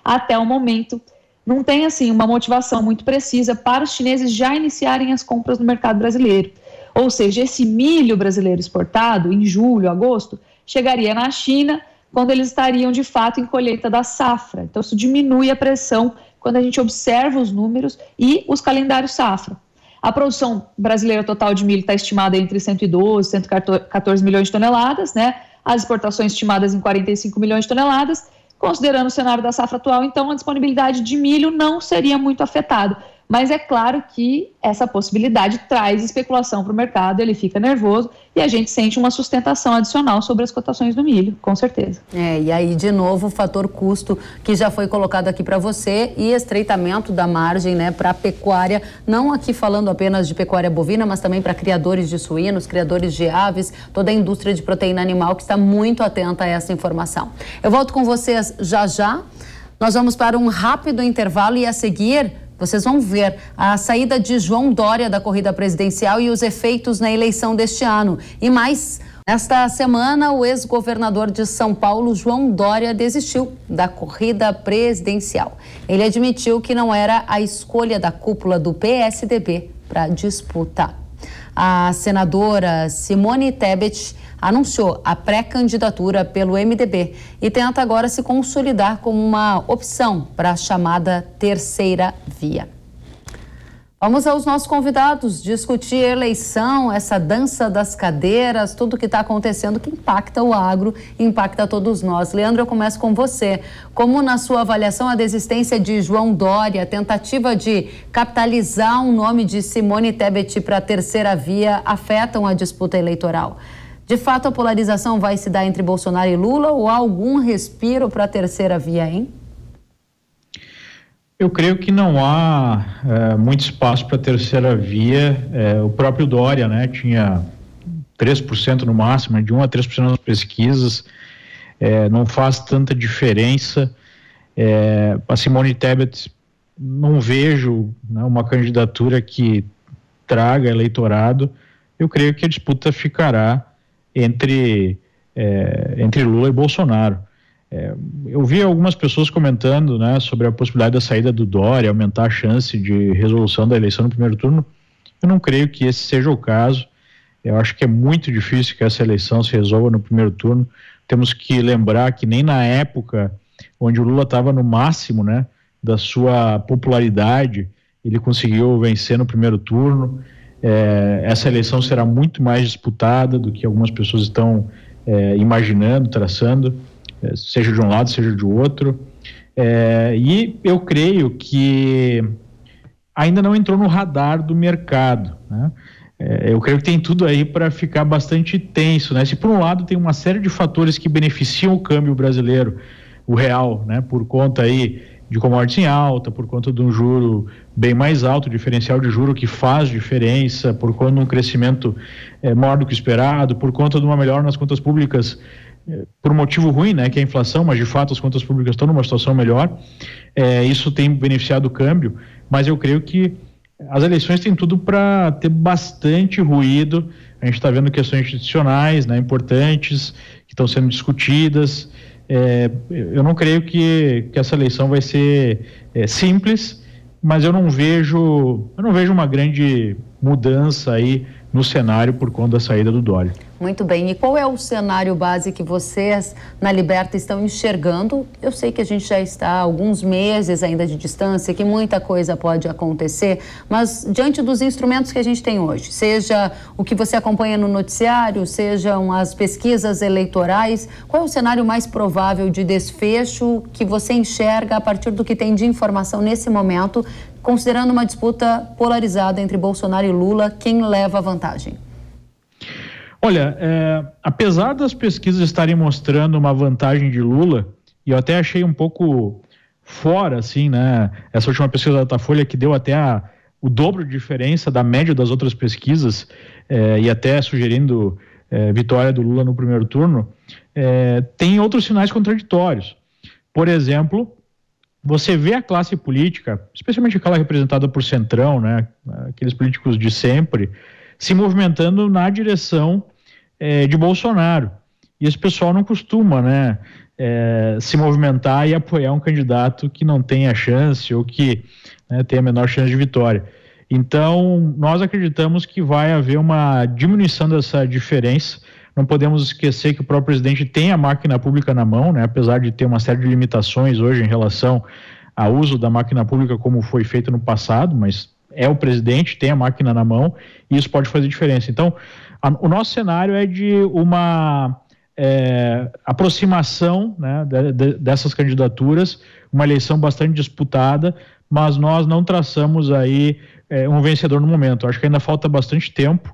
até o momento não tem, assim, uma motivação muito precisa para os chineses já iniciarem as compras no mercado brasileiro. Ou seja, esse milho brasileiro exportado, em julho, agosto, chegaria na China quando eles estariam, de fato, em colheita da safra. Então, isso diminui a pressão quando a gente observa os números e os calendários safra. A produção brasileira total de milho está estimada entre 112 e 114 milhões de toneladas, né? As exportações estimadas em 45 milhões de toneladas. Considerando o cenário da safra atual, então a disponibilidade de milho não seria muito afetada. Mas é claro que essa possibilidade traz especulação para o mercado, ele fica nervoso e a gente sente uma sustentação adicional sobre as cotações do milho, com certeza. E aí, de novo, o fator custo que já foi colocado aqui para você e estreitamento da margem, né, para a pecuária, não aqui falando apenas de pecuária bovina, mas também para criadores de suínos, criadores de aves, toda a indústria de proteína animal que está muito atenta a essa informação. Eu volto com vocês já já. Nós vamos para um rápido intervalo e a seguir vocês vão ver a saída de João Dória da corrida presidencial e os efeitos na eleição deste ano. E mais, nesta semana, o ex-governador de São Paulo, João Dória, desistiu da corrida presidencial. Ele admitiu que não era a escolha da cúpula do PSDB para disputa. A senadora Simone Tebet anunciou a pré-candidatura pelo MDB e tenta agora se consolidar como uma opção para a chamada terceira via. Vamos aos nossos convidados discutir eleição, essa dança das cadeiras, tudo que está acontecendo que impacta o agro, impacta todos nós. Leandro, eu começo com você. Como, na sua avaliação, a desistência de João Dória, a tentativa de capitalizar um nome de Simone Tebet para a terceira via afetam a disputa eleitoral? De fato, a polarização vai se dar entre Bolsonaro e Lula ou há algum respiro para a terceira via, hein? Eu creio que não há muito espaço para a terceira via. O próprio Dória, né, tinha 3% no máximo, de 1 a 3% nas pesquisas. Não faz tanta diferença. A Simone Tebet, não vejo, né, uma candidatura que traga eleitorado. Eu creio que a disputa ficará entre Lula e Bolsonaro. Eu vi algumas pessoas comentando, né, sobre a possibilidade da saída do Dória, aumentar a chance de resolução da eleição no primeiro turno. Eu não creio que esse seja o caso. Eu acho que é muito difícil que essa eleição se resolva no primeiro turno. Temos que lembrar que nem na época onde o Lula estava no máximo, né, da sua popularidade, ele conseguiu vencer no primeiro turno. essa eleição será muito mais disputada do que algumas pessoas estão imaginando, traçando, seja de um lado, seja de outro. E eu creio que ainda não entrou no radar do mercado, né? Eu creio que tem tudo aí para ficar bastante tenso, né? Se por um lado tem uma série de fatores que beneficiam o câmbio brasileiro, o real, né? Por conta aí de commodities em alta, por conta de um juro bem mais alto, diferencial de juro que faz diferença, por conta de um crescimento maior do que esperado, por conta de uma melhora nas contas públicas, por um motivo ruim, né? Que é a inflação, mas de fato as contas públicas estão numa situação melhor. Isso tem beneficiado o câmbio, mas eu creio que as eleições têm tudo para ter bastante ruído. A gente está vendo questões institucionais, né, importantes, que estão sendo discutidas. Eu não creio que essa eleição vai ser simples, mas eu não vejo uma grande mudança aí no cenário por conta da saída do Dória. Muito bem. E qual é o cenário base que vocês na Liberta estão enxergando? Eu sei que a gente já está há alguns meses ainda de distância, que muita coisa pode acontecer, mas diante dos instrumentos que a gente tem hoje, seja o que você acompanha no noticiário, sejam as pesquisas eleitorais, qual é o cenário mais provável de desfecho que você enxerga a partir do que tem de informação nesse momento, considerando uma disputa polarizada entre Bolsonaro e Lula, quem leva a vantagem? Olha, apesar das pesquisas estarem mostrando uma vantagem de Lula, e eu até achei um pouco fora, assim, né? Essa última pesquisa da Datafolha que deu até o dobro de diferença da média das outras pesquisas, e até sugerindo vitória do Lula no primeiro turno, tem outros sinais contraditórios. Por exemplo, você vê a classe política, especialmente aquela representada por Centrão, né? Aqueles políticos de sempre, se movimentando na direção de Bolsonaro. E esse pessoal não costuma, né, se movimentar e apoiar um candidato que não tem a chance ou que, né, tem a menor chance de vitória. Então, nós acreditamos que vai haver uma diminuição dessa diferença. Não podemos esquecer que o próprio presidente tem a máquina pública na mão, né, apesar de ter uma série de limitações hoje em relação ao uso da máquina pública como foi feito no passado, mas é o presidente, tem a máquina na mão, e isso pode fazer diferença. Então, o nosso cenário é de uma aproximação, né, dessas candidaturas, uma eleição bastante disputada, mas nós não traçamos aí um vencedor no momento. Acho que ainda falta bastante tempo,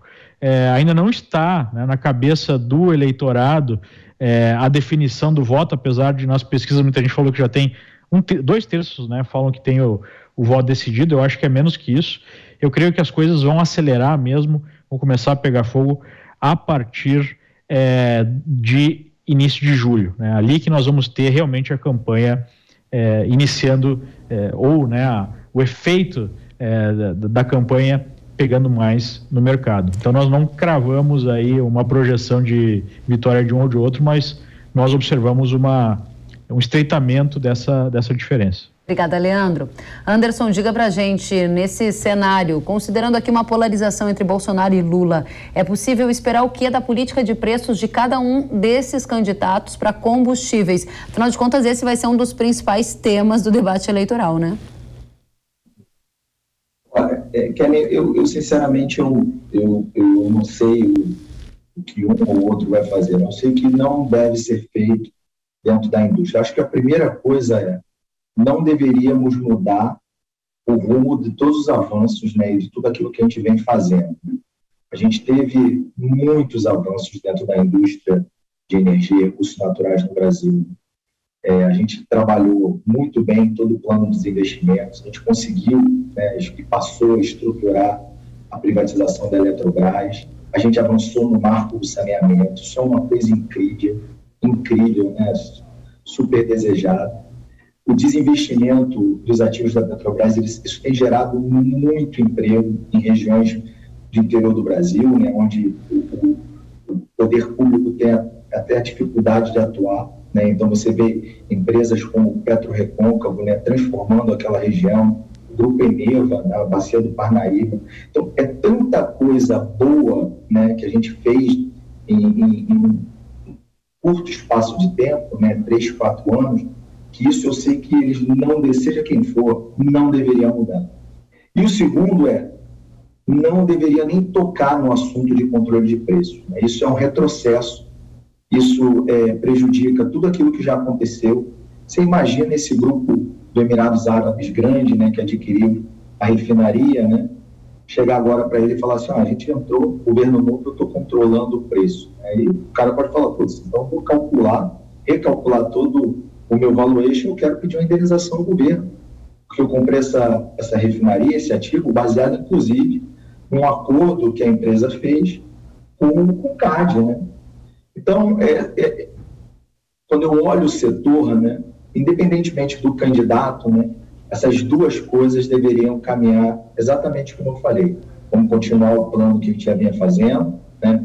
ainda não está, né, na cabeça do eleitorado a definição do voto, apesar de nas pesquisas muita gente falou que já tem 2/3, né, falam que tem o voto decidido. Eu acho que é menos que isso. Eu creio que as coisas vão acelerar mesmo, vão começar a pegar fogo a partir de início de julho, né? Ali que nós vamos ter realmente a campanha iniciando, ou, né, o efeito da campanha pegando mais no mercado. Então nós não cravamos aí uma projeção de vitória de um ou de outro, mas nós observamos um estreitamento dessa diferença. Obrigada, Leandro. Anderson, diga pra gente, nesse cenário, considerando aqui uma polarização entre Bolsonaro e Lula, é possível esperar o que da política de preços de cada um desses candidatos para combustíveis? Afinal de contas, esse vai ser um dos principais temas do debate eleitoral, né? Olha, Kelly, eu sinceramente, eu não sei o que um ou outro vai fazer. Eu sei que não deve ser feito dentro da indústria. Acho que a primeira coisa não deveríamos mudar o rumo de todos os avanços, né, e de tudo aquilo que a gente vem fazendo. A gente teve muitos avanços dentro da indústria de energia e recursos naturais no Brasil. A gente trabalhou muito bem todo o plano dos investimentos, a gente conseguiu, né, e passou a estruturar a privatização da Eletrobras, a gente avançou no marco do saneamento. Isso é uma coisa incrível, né, super desejada. O desinvestimento dos ativos da Petrobras, isso tem gerado muito emprego em regiões do interior do Brasil, né, onde o poder público tem até a dificuldade de atuar, né? Então você vê empresas como o PetroRecôncavo, né, transformando aquela região, o Grupo Eneva, né, a Bacia do Parnaíba. Então é tanta coisa boa, né, que a gente fez em curto espaço de tempo, né, 3, 4 anos, que isso eu sei que eles não, seja quem for, não deveriam mudar. E o segundo não deveria nem tocar no assunto de controle de preço. Isso é um retrocesso, isso prejudica tudo aquilo que já aconteceu. Você imagina esse grupo do Emirados Árabes grande, né, que adquiriu a refinaria, né, chegar agora para ele e falar assim, a gente entrou, governo novo, eu estou controlando o preço. Aí o cara pode falar, então eu vou recalcular todo o meu valuation, eu quero pedir uma indenização do governo, porque eu comprei essa refinaria, esse ativo, baseado inclusive num acordo que a empresa fez com o CAD, né? Então, quando eu olho o setor, né, independentemente do candidato, né, essas duas coisas deveriam caminhar exatamente como eu falei. Vamos continuar o plano que a gente já vinha fazendo, né?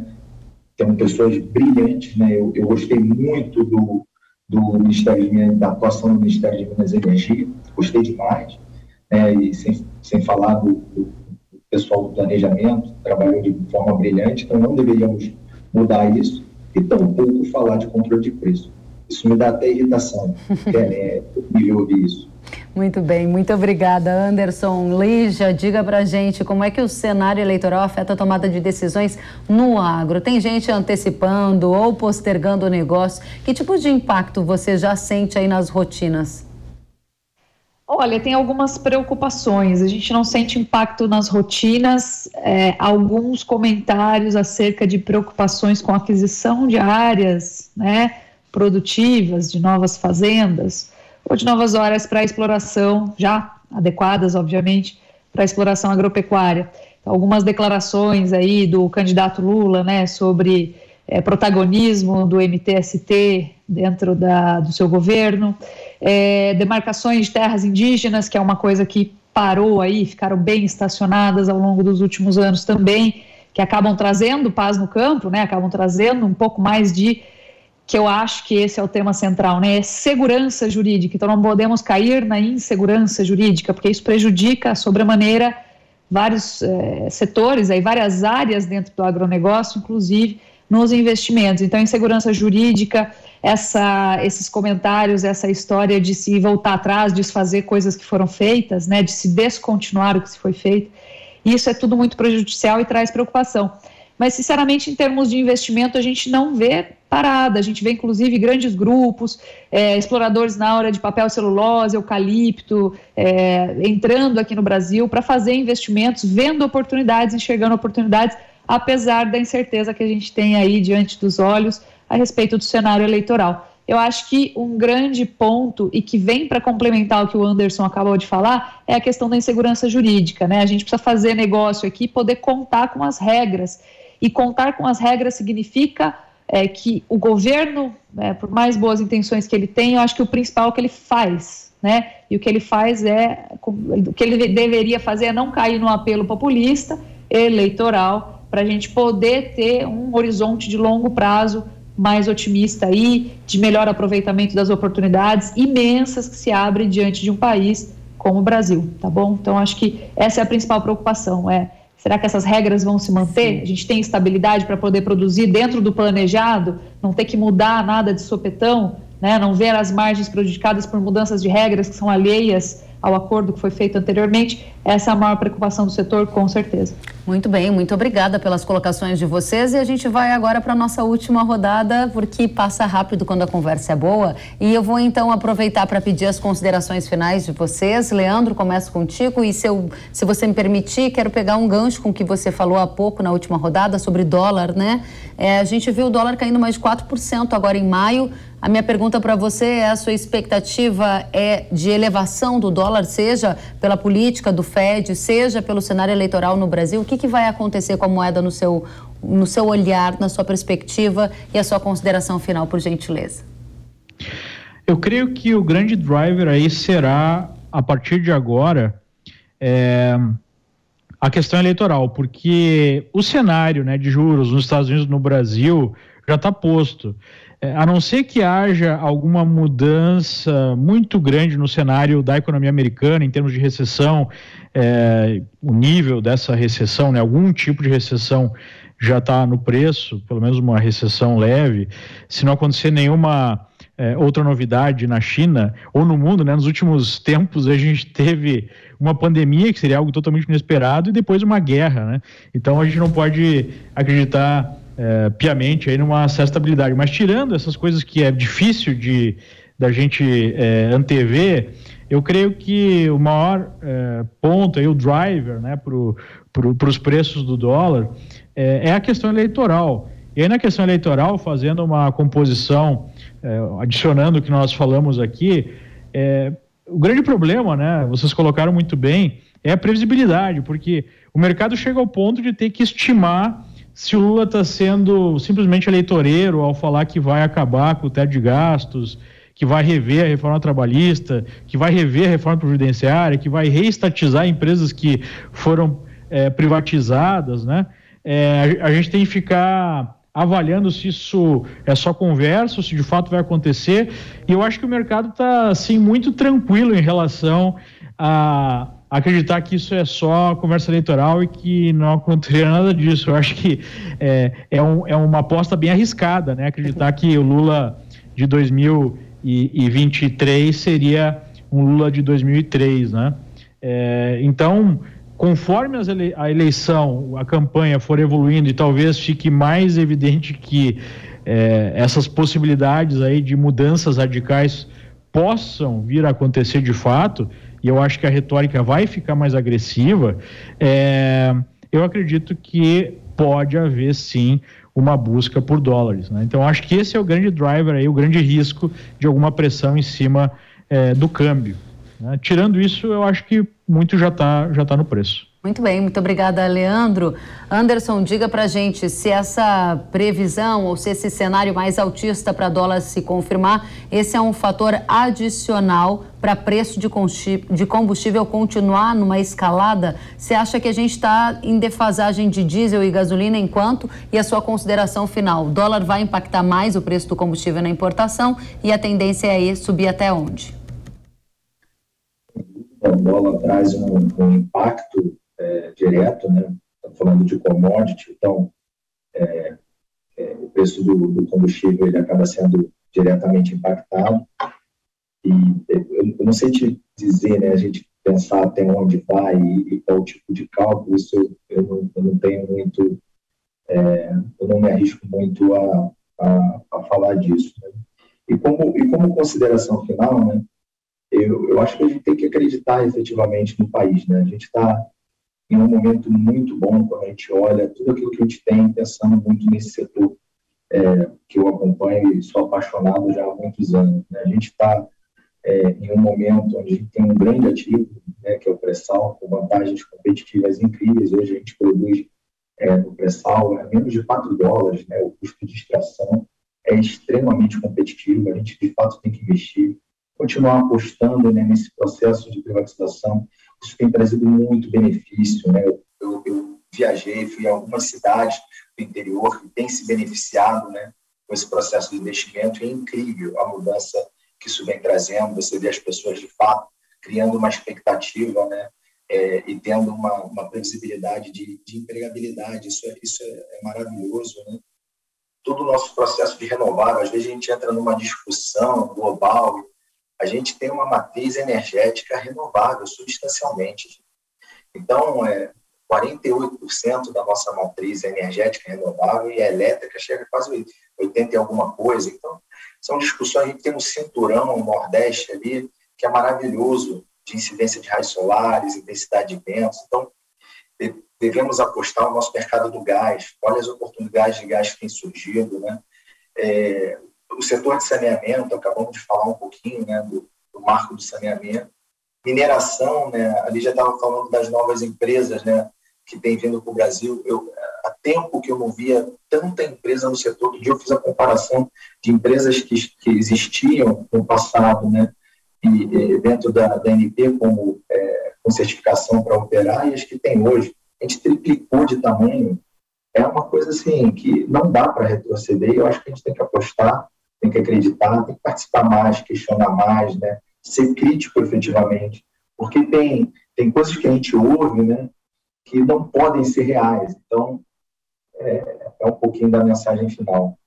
Temos pessoas brilhantes, né? Eu gostei muito do Ministério de Minas, da atuação do Ministério de Minas e Energia, gostei demais, né? E sem falar do pessoal do planejamento, trabalhou de forma brilhante, então não deveríamos mudar isso, e tampouco falar de controle de preço. Isso me dá até irritação, de ouvir isso. Muito bem, muito obrigada, Anderson. Lígia, diga pra gente como é que o cenário eleitoral afeta a tomada de decisões no agro. Tem gente antecipando ou postergando o negócio. Que tipo de impacto você já sente aí nas rotinas? Olha, tem algumas preocupações. A gente não sente impacto nas rotinas. Alguns comentários acerca de preocupações com a aquisição de áreas, né, produtivas, de novas fazendas, ou de novas áreas para exploração, já adequadas, obviamente, para a exploração agropecuária. Então, algumas declarações aí do candidato Lula, né, sobre protagonismo do MTST dentro do seu governo, demarcações de terras indígenas, que é uma coisa que parou aí, ficaram bem estacionadas ao longo dos últimos anos também, que acabam trazendo paz no campo, né, acabam trazendo um pouco mais que eu acho que esse é o tema central, né? É segurança jurídica. Então não podemos cair na insegurança jurídica, porque isso prejudica sobremaneira vários setores, aí, várias áreas dentro do agronegócio, inclusive nos investimentos. Então, insegurança jurídica, esses comentários, essa história de se voltar atrás, desfazer coisas que foram feitas, né? De se descontinuar o que se foi feito, isso é tudo muito prejudicial e traz preocupação. Mas, sinceramente, em termos de investimento, a gente não vê parada. A gente vê, inclusive, grandes grupos, exploradores na área de papel, celulose, eucalipto, entrando aqui no Brasil para fazer investimentos, vendo oportunidades, enxergando oportunidades, apesar da incerteza que a gente tem aí diante dos olhos a respeito do cenário eleitoral. Eu acho que um grande ponto, e que vem para complementar o que o Anderson acabou de falar, é a questão da insegurança jurídica, né? A gente precisa fazer negócio aqui, poder contar com as regras. E contar com as regras significa que o governo, por mais boas intenções que ele tem, eu acho que o principal é o que ele faz, né? E o que ele faz o que ele deveria fazer é não cair no apelo populista, eleitoral, para a gente poder ter um horizonte de longo prazo mais otimista aí, de melhor aproveitamento das oportunidades imensas que se abrem diante de um país como o Brasil, tá bom? Então, acho que essa é a principal preocupação, será que essas regras vão se manter? Sim. A gente tem estabilidade para poder produzir dentro do planejado, não ter que mudar nada de sopetão, né? Não ver as margens prejudicadas por mudanças de regras que são alheias ao acordo que foi feito anteriormente. Essa é a maior preocupação do setor, com certeza. Muito bem, muito obrigada pelas colocações de vocês, e a gente vai agora para a nossa última rodada, porque passa rápido quando a conversa é boa, e eu vou então aproveitar para pedir as considerações finais de vocês. Leandro, começo contigo, e se você me permitir, quero pegar um gancho com o que você falou há pouco na última rodada sobre dólar, né? A gente viu o dólar caindo mais de 4% agora em maio. A minha pergunta para você é: a sua expectativa é de elevação do dólar, seja pela política do FED, seja pelo cenário eleitoral no Brasil? O que vai acontecer com a moeda no seu olhar, na sua perspectiva, e a sua consideração final, por gentileza? Eu creio que o grande driver aí será, a partir de agora, a questão eleitoral, porque o cenário, né, de juros nos Estados Unidos e no Brasil já está posto. A não ser que haja alguma mudança muito grande no cenário da economia americana em termos de recessão, o nível dessa recessão, né, algum tipo de recessão já está no preço, pelo menos uma recessão leve. Se não acontecer nenhuma outra novidade na China ou no mundo, né? Nos últimos tempos a gente teve uma pandemia, que seria algo totalmente inesperado, e depois uma guerra, né? Então a gente não pode acreditar piamente aí numa certa estabilidade. Mas tirando essas coisas que é difícil da gente antever, eu creio que o maior ponto, aí, o driver, né, para os preços do dólar, é a questão eleitoral. E aí na questão eleitoral, fazendo uma composição, adicionando o que nós falamos aqui, o grande problema, né, vocês colocaram muito bem, é a previsibilidade, porque o mercado chega ao ponto de ter que estimar se o Lula está sendo simplesmente eleitoreiro ao falar que vai acabar com o teto de gastos, que vai rever a reforma trabalhista, que vai rever a reforma previdenciária, que vai reestatizar empresas que foram privatizadas, né? A gente tem que ficar avaliando se isso é só conversa, ou se de fato vai acontecer, e eu acho que o mercado está, assim, muito tranquilo em relação a acreditar que isso é só conversa eleitoral e que não aconteceria nada disso. Eu acho que é uma aposta bem arriscada, né? Acreditar que o Lula de 2023 seria um Lula de 2003, né? Então, conforme a eleição, a campanha for evoluindo e talvez fique mais evidente que essas possibilidades aí de mudanças radicais possam vir a acontecer de fato, e eu acho que a retórica vai ficar mais agressiva, eu acredito que pode haver sim uma busca por dólares, né? Então acho que esse é o grande driver aí, o grande risco de alguma pressão em cima do câmbio, né? Tirando isso, eu acho que muito já tá no preço. Muito bem, muito obrigada, Leandro. Anderson, diga pra gente se essa previsão ou se esse cenário mais altista para dólar se confirmar, esse é um fator adicional para preço de combustível continuar numa escalada? Você acha que a gente está em defasagem de diesel e gasolina enquanto? E a sua consideração final, o dólar vai impactar mais o preço do combustível na importação e a tendência é subir até onde? O dólar traz um impacto direto, né? Estamos falando de commodity, então o preço do combustível ele acaba sendo diretamente impactado. E eu não sei te dizer, né? A gente pensar até onde vai e qual tipo de cálculo, isso eu não tenho muito, eu não me arrisco muito a falar disso, né? E como consideração final, né? Eu acho que a gente tem que acreditar efetivamente no país, né? A gente está em um momento muito bom quando a gente olha tudo aquilo que a gente tem, pensando muito nesse setor que eu acompanho e sou apaixonado já há muitos anos, né? A gente está em um momento onde a gente tem um grande ativo, né, que é o pré-sal, com vantagens competitivas incríveis. Hoje a gente produz o pré-sal a menos de $4, né? O custo de extração é extremamente competitivo, a gente de fato tem que investir, continuar apostando, né, nesse processo de privatização. Isso tem trazido muito benefício, né? Eu viajei, fui a algumas cidades do interior que têm se beneficiado, né, com esse processo de investimento, e é incrível a mudança que isso vem trazendo. Você vê as pessoas, de fato, criando uma expectativa, né, e tendo uma previsibilidade de empregabilidade. Isso é maravilhoso, né? Todo o nosso processo de renovável, às vezes a gente entra numa discussão global. A gente tem uma matriz energética renovável substancialmente. Então, 48% da nossa matriz energética renovável, e a elétrica chega a quase 80% e alguma coisa. Então, são discussões. A gente tem um cinturão no Nordeste ali, que é maravilhoso, de incidência de raios solares, intensidade de ventos. Então, devemos apostar no nosso mercado do gás. Olha as oportunidades de gás que têm surgido, né? O setor de saneamento, acabamos de falar um pouquinho, né, do marco do saneamento. Mineração, né, ali já estava falando das novas empresas, né, que têm vindo para o Brasil. Há tempo que eu não via tanta empresa no setor. Outro dia eu fiz a comparação de empresas que existiam no passado, né, e dentro da ANP como com certificação para operar, e as que tem hoje. A gente triplicou de tamanho. É uma coisa assim que não dá para retroceder. Eu acho que a gente tem que apostar, tem que acreditar, tem que participar mais, questionar mais, né? Ser crítico efetivamente, porque tem coisas que a gente ouve, né, que não podem ser reais. Então, é um pouquinho da mensagem final.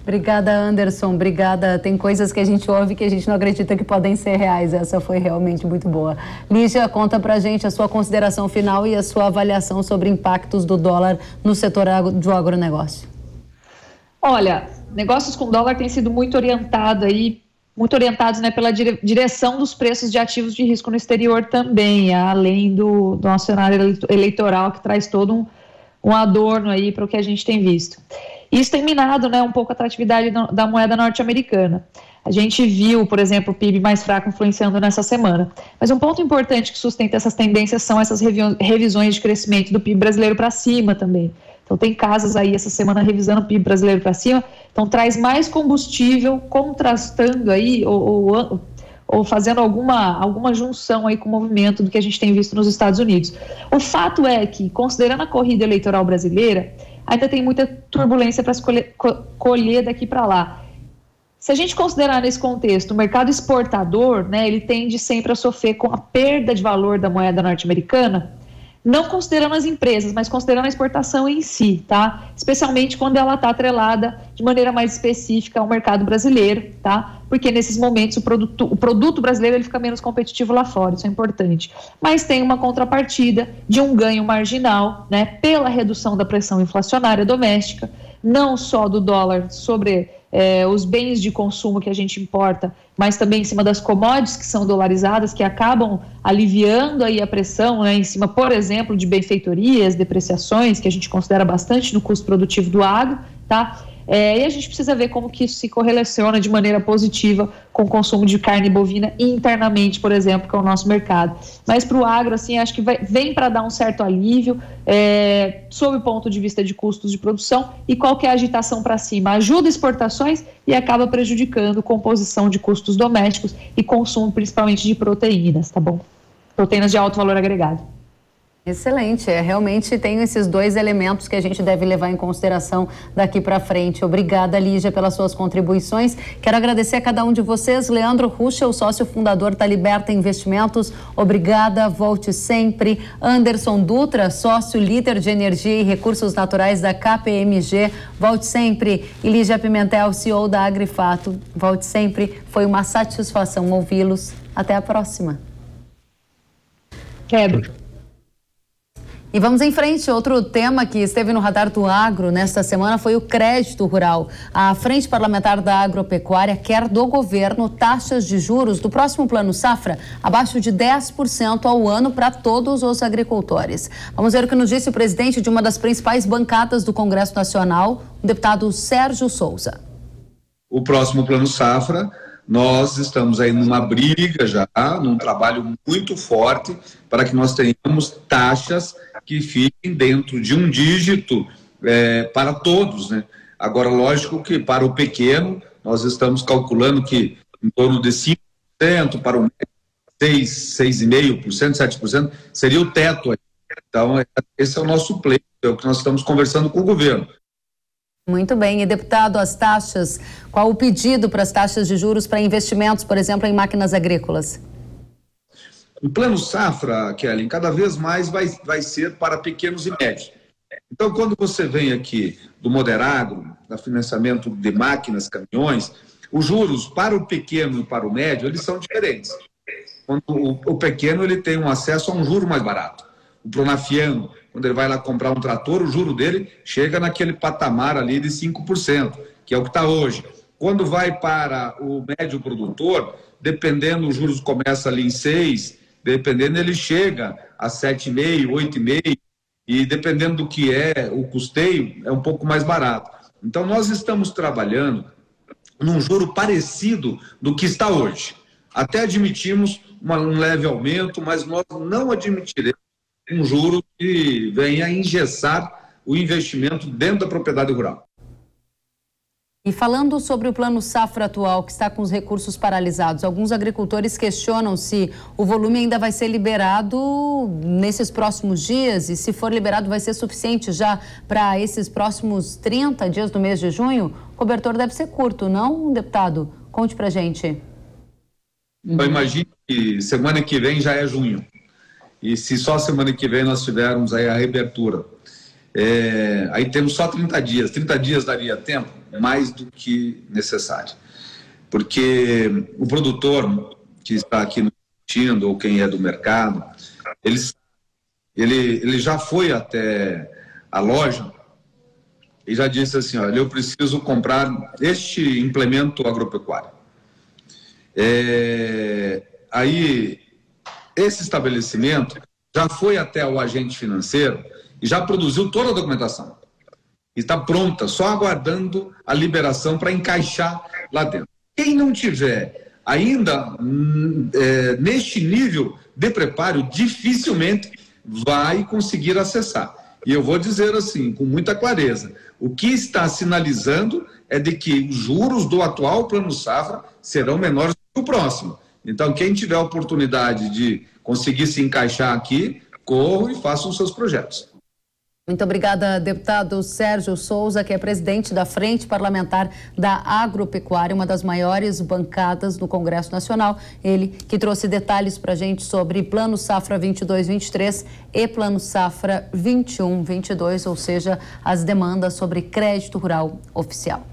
Obrigada, Anderson. Obrigada. Tem coisas que a gente ouve que a gente não acredita que podem ser reais. Essa foi realmente muito boa. Lígia, conta pra gente a sua consideração final e a sua avaliação sobre impactos do dólar no setor do agronegócio. Olha, negócios com dólar têm sido muito orientados pela direção dos preços de ativos de risco no exterior também, além do nosso cenário eleitoral, que traz todo um adorno aí para o que a gente tem visto. Isso tem minado, um pouco a atratividade da moeda norte-americana. A gente viu, por exemplo, o PIB mais fraco influenciando nessa semana. Mas um ponto importante que sustenta essas tendências são essas revisões de crescimento do PIB brasileiro para cima também. Então tem casas aí essa semana revisando o PIB brasileiro para cima, então traz mais combustível, contrastando aí ou fazendo alguma junção aí com o movimento do que a gente tem visto nos Estados Unidos. O fato é que, considerando a corrida eleitoral brasileira, ainda tem muita turbulência para se colher daqui para lá. Se a gente considerar nesse contexto o mercado exportador, ele tende sempre a sofrer com a perda de valor da moeda norte-americana, não considerando as empresas, mas considerando a exportação em si, tá? Especialmente quando ela está atrelada de maneira mais específica ao mercado brasileiro, tá? Porque nesses momentos o produto brasileiro ele fica menos competitivo lá fora, isso é importante. Mas tem uma contrapartida de um ganho marginal, pela redução da pressão inflacionária doméstica, não só do dólar sobre os bens de consumo que a gente importa, mas também em cima das commodities que são dolarizadas, que acabam aliviando aí a pressão, em cima, por exemplo, de benfeitorias, depreciações, que a gente considera bastante no custo produtivo do agro, tá? E a gente precisa ver como que isso se correlaciona de maneira positiva com o consumo de carne bovina internamente, por exemplo, que é o nosso mercado. Mas para o agro, assim, acho que vem para dar um certo alívio sob o ponto de vista de custos de produção, e qualquer agitação para cima ajuda exportações e acaba prejudicando composição de custos domésticos e consumo principalmente de proteínas, tá bom? Proteínas de alto valor agregado. Excelente, realmente tem esses dois elementos que a gente deve levar em consideração daqui para frente. Obrigada, Lígia, pelas suas contribuições. Quero agradecer a cada um de vocês. Leandro Ruschel, sócio fundador da Liberta Investimentos, obrigada, volte sempre. Anderson Dutra, sócio líder de energia e recursos naturais da KPMG, volte sempre. E Lígia Pimentel, CEO da Agrifato, volte sempre. Foi uma satisfação ouvi-los. Até a próxima. Quebra. E vamos em frente. Outro tema que esteve no radar do agro nesta semana foi o crédito rural. A Frente Parlamentar da Agropecuária quer do governo taxas de juros do próximo Plano Safra abaixo de 10% ao ano para todos os agricultores. Vamos ver o que nos disse o presidente de uma das principais bancadas do Congresso Nacional, o deputado Sérgio Souza. O próximo Plano Safra, nós estamos aí numa briga já, num trabalho muito forte para que nós tenhamos taxas que fiquem dentro de um dígito para todos, Agora, lógico que para o pequeno, nós estamos calculando que em torno de 5%, para o médio, 6,5%, 7% seria o teto. Então, esse é o nosso pleito, é o que nós estamos conversando com o governo. Muito bem. E, deputado, as taxas, qual o pedido para as taxas de juros para investimentos, por exemplo, em máquinas agrícolas? O Plano Safra, Kellen, cada vez mais vai ser para pequenos e médios. Então, quando você vem aqui do Moderagro, da financiamento de máquinas, caminhões, os juros para o pequeno e para o médio, eles são diferentes. Quando o pequeno ele tem um acesso a um juro mais barato. O Pronafiano, quando ele vai lá comprar um trator, o juro dele chega naquele patamar ali de 5%, que é o que está hoje. Quando vai para o médio produtor, dependendo, os juros começam ali em 6%, dependendo, ele chega a 7,5%, 8,5%, e dependendo do que é o custeio, é um pouco mais barato. Então, nós estamos trabalhando num juro parecido do que está hoje. Até admitimos um leve aumento, mas nós não admitiremos um juro que venha engessar o investimento dentro da propriedade rural. E falando sobre o Plano Safra atual, que está com os recursos paralisados, alguns agricultores questionam se o volume ainda vai ser liberado nesses próximos dias e, se for liberado, vai ser suficiente já para esses próximos 30 dias do mês de junho? O cobertor deve ser curto, não, deputado? Conte pra gente. Eu imagino que semana que vem já é junho. E se só semana que vem nós tivermos aí a reabertura. Aí temos só 30 dias. 30 dias daria tempo? Mais do que necessário. Porque o produtor que está aqui nos assistindo, ou quem é do mercado, ele já foi até a loja e já disse assim, olha, eu preciso comprar este implemento agropecuário. Aí, esse estabelecimento já foi até o agente financeiro e já produziu toda a documentação. Está pronta, só aguardando a liberação para encaixar lá dentro. Quem não tiver ainda neste nível de preparo, dificilmente vai conseguir acessar. E eu vou dizer assim, com muita clareza, o que está sinalizando é de que os juros do atual Plano Safra serão menores do que o próximo. Então, quem tiver a oportunidade de conseguir se encaixar aqui, corram e façam os seus projetos. Muito obrigada, deputado Sérgio Souza, que é presidente da Frente Parlamentar da Agropecuária, uma das maiores bancadas do Congresso Nacional. Ele que trouxe detalhes para a gente sobre Plano Safra 22-23 e Plano Safra 21-22, ou seja, as demandas sobre crédito rural oficial.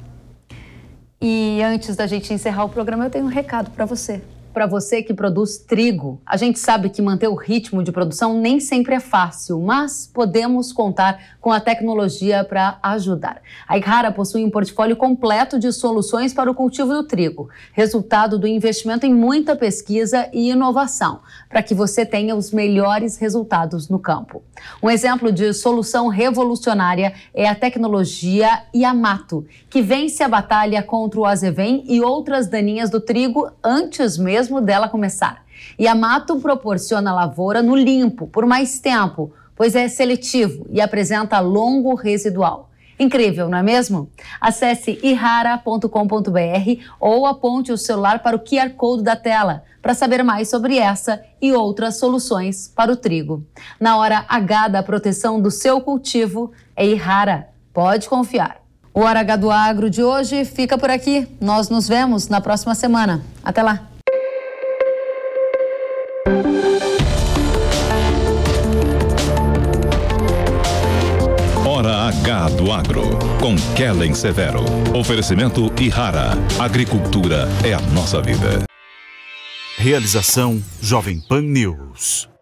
E antes da gente encerrar o programa, eu tenho um recado para você. Para você que produz trigo, a gente sabe que manter o ritmo de produção nem sempre é fácil, mas podemos contar com a tecnologia para ajudar. A Yara possui um portfólio completo de soluções para o cultivo do trigo, resultado do investimento em muita pesquisa e inovação, para que você tenha os melhores resultados no campo. Um exemplo de solução revolucionária é a tecnologia Yamato, que vence a batalha contra o azevém e outras daninhas do trigo antes mesmo dela começar. Yamato proporciona a lavoura no limpo por mais tempo, pois é seletivo e apresenta longo residual. Incrível, não é mesmo? Acesse ihara.com.br ou aponte o celular para o QR Code da tela para saber mais sobre essa e outras soluções para o trigo. Na hora H da proteção do seu cultivo, é Ihara. Pode confiar. O Hora H do Agro de hoje fica por aqui. Nós nos vemos na próxima semana. Até lá. Hora H do Agro, com Kellen Severo. Oferecimento Ihara. Agricultura é a nossa vida. Realização Jovem Pan News.